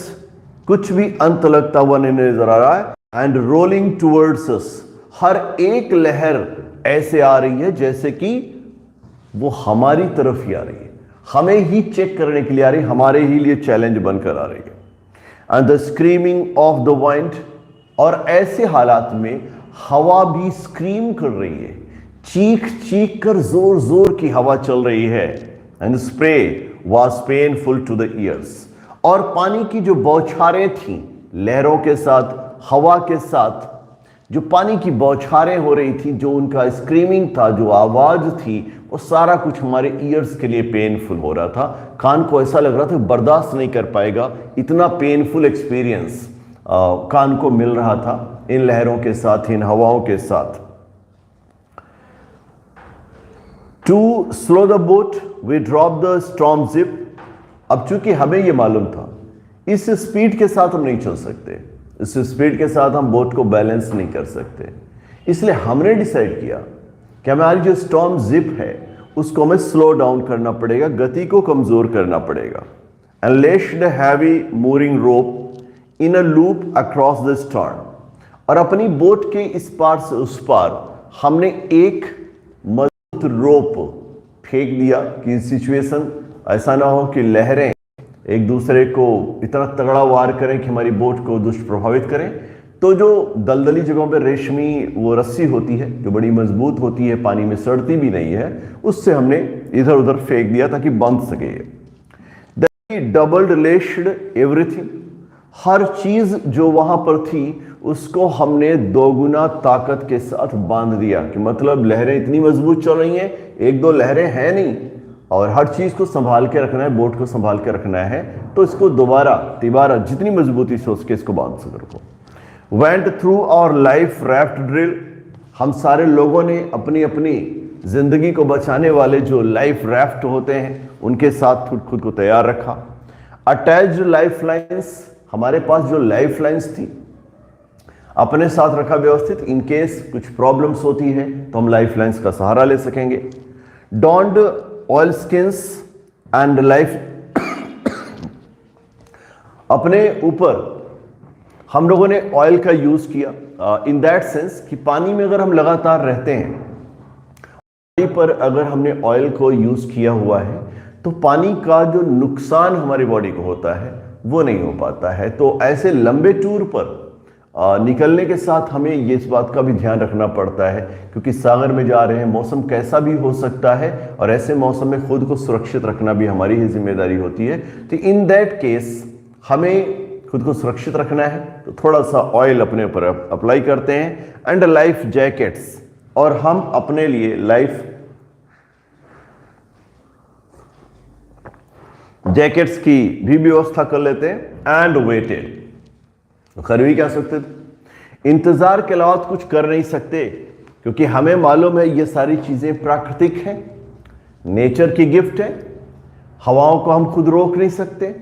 कुछ भी अंत लगता हुआ नहीं नजर आ रहा है। And rolling towards us. हर एक लहर ऐसे आ रही है जैसे कि वो हमारी तरफ ही आ रही है, हमें ही चेक करने के लिए आ रही है, हमारे ही लिए चैलेंज बनकर आ रही है। And the screaming of the wind. और ऐसे हालात में हवा भी स्क्रीम कर रही है, चीख चीख कर जोर जोर की हवा चल रही है। And spray was painful to the ears। और पानी की जो बौछारें थीं, लहरों के साथ, हवा के साथ जो पानी की बौछारें हो रही थी, जो उनका स्क्रीमिंग था, जो आवाज थी, वो सारा कुछ हमारे ईयर्स के लिए पेनफुल हो रहा था। कान को ऐसा लग रहा था बर्दाश्त नहीं कर पाएगा, इतना पेनफुल एक्सपीरियंस कान को मिल रहा था इन लहरों के साथ, इन हवाओं के साथ। To slow the boat we drop the storm jib. अब चूंकि हमें यह मालूम था इस स्पीड के साथ हम नहीं चल सकते, इस स्पीड के साथ हम बोट को बैलेंस नहीं कर सकते, इसलिए हमने डिसाइड किया कि हमारी जो स्टॉर्म जिप है उसको हमें स्लो डाउन करना पड़ेगा, गति को कमजोर करना पड़ेगा। And लेस्ड the heavy mooring rope in a loop across the storm. और अपनी बोट के इस पार से उस पार हमने एक रोप फेंक दिया कि सिचुएशन ऐसा ना हो कि लहरें एक दूसरे को इतना तगड़ा वार करें कि हमारी बोट को दुष्प्रभावित करें। तो तो जो दलदली जगहों पर रेशमी वो रस्सी होती है जो बड़ी मजबूत होती है, पानी में सड़ती भी नहीं है, उससे हमने इधर उधर फेंक दिया ताकि बांध सके। डबल लेश्ड एवरीथिंग, हर चीज जो वहां पर थी उसको हमने दोगुना ताकत के साथ बांध दिया, कि मतलब लहरें इतनी मजबूत चल रही हैं, एक दो लहरें हैं नहीं, और हर चीज को संभाल के रखना है, बोट को संभाल के रखना है, तो इसको दोबारा तिबारा जितनी मजबूती से उसके इसको बांध सको। वेंट थ्रू और लाइफ राफ्ट ड्रिल, हम सारे लोगों ने अपनी अपनी जिंदगी को बचाने वाले जो लाइफ राफ्ट होते हैं उनके साथ खुद को तैयार रखा। अटैच्ड लाइफ लाइन्स, हमारे पास जो लाइफ लाइन्स थी अपने साथ रखा व्यवस्थित, इन केस कुछ प्रॉब्लम्स होती है तो हम लाइफ लाइन्स का सहारा ले सकेंगे। Dawned oil skins and life, अपने ऊपर हम लोगों ने ऑयल का यूज किया इन दैट सेंस कि पानी में अगर हम लगातार रहते हैं, पर अगर हमने ऑयल को यूज किया हुआ है तो पानी का जो नुकसान हमारी बॉडी को होता है वो नहीं हो पाता है। तो ऐसे लंबे टूर पर निकलने के साथ हमें ये इस बात का भी ध्यान रखना पड़ता है, क्योंकि सागर में जा रहे हैं, मौसम कैसा भी हो सकता है, और ऐसे मौसम में खुद को सुरक्षित रखना भी हमारी ही जिम्मेदारी होती है। तो इन दैट केस हमें खुद को सुरक्षित रखना है तो थोड़ा सा ऑयल अपने ऊपर अप्लाई करते हैं। एंड लाइफ जैकेट्स, और हम अपने लिए लाइफ जैकेट्स की भी व्यवस्था कर लेते हैं। एंड वेटेड, कर भी क्या सकते थे, इंतजार के अलावा कुछ कर नहीं सकते, क्योंकि हमें मालूम है ये सारी चीजें प्राकृतिक हैं, नेचर की गिफ्ट है। हवाओं को हम खुद रोक नहीं सकते,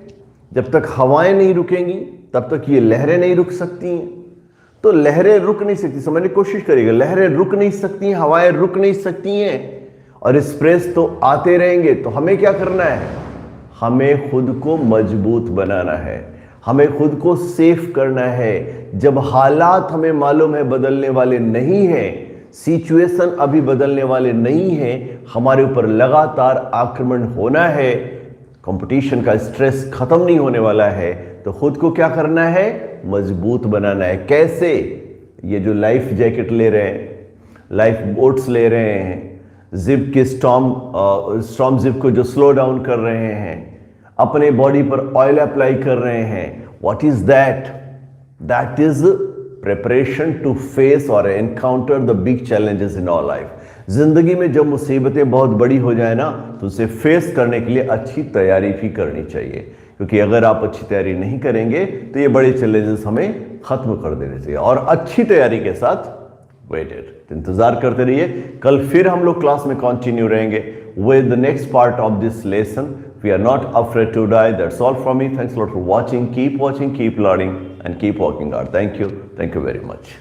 जब तक हवाएं नहीं रुकेंगी तब तक ये लहरें नहीं रुक सकती हैं। तो लहरें रुक नहीं सकती, समझने की कोशिश करिएगा, लहरें रुक नहीं सकती, हवाएं रुक नहीं सकती हैं, और स्प्रेस तो आते रहेंगे। तो हमें क्या करना है, हमें खुद को मजबूत बनाना है, हमें खुद को सेफ करना है। जब हालात हमें मालूम है बदलने वाले नहीं हैं, सिचुएशन अभी बदलने वाले नहीं हैं, हमारे ऊपर लगातार आक्रमण होना है, कंपटीशन का स्ट्रेस खत्म नहीं होने वाला है, तो खुद को क्या करना है, मजबूत बनाना है। कैसे, ये जो लाइफ जैकेट ले रहे हैं, लाइफ बोट्स ले रहे हैं, जिप के स्टॉर्म जिप को जो स्लो डाउन कर रहे हैं, अपने बॉडी पर ऑयल अप्लाई कर रहे हैं, what is that, that is preparation to face और encounter the big challenges in our life. जिंदगी में जब मुसीबतें बहुत बड़ी हो जाए ना, तो उसे फेस करने के लिए अच्छी तैयारी भी करनी चाहिए, क्योंकि अगर आप अच्छी तैयारी नहीं करेंगे तो ये बड़े चैलेंजेस हमें खत्म कर देने चाहिए। और अच्छी तैयारी के साथ वेटेड, इंतजार करते रहिए। कल फिर हम लोग क्लास में कंटिन्यू रहेंगे with the next part of this lesson. We are not afraid to die. That's all from me. Thanks a lot for watching. Keep watching, keep learning, and keep working hard. Thank you very much.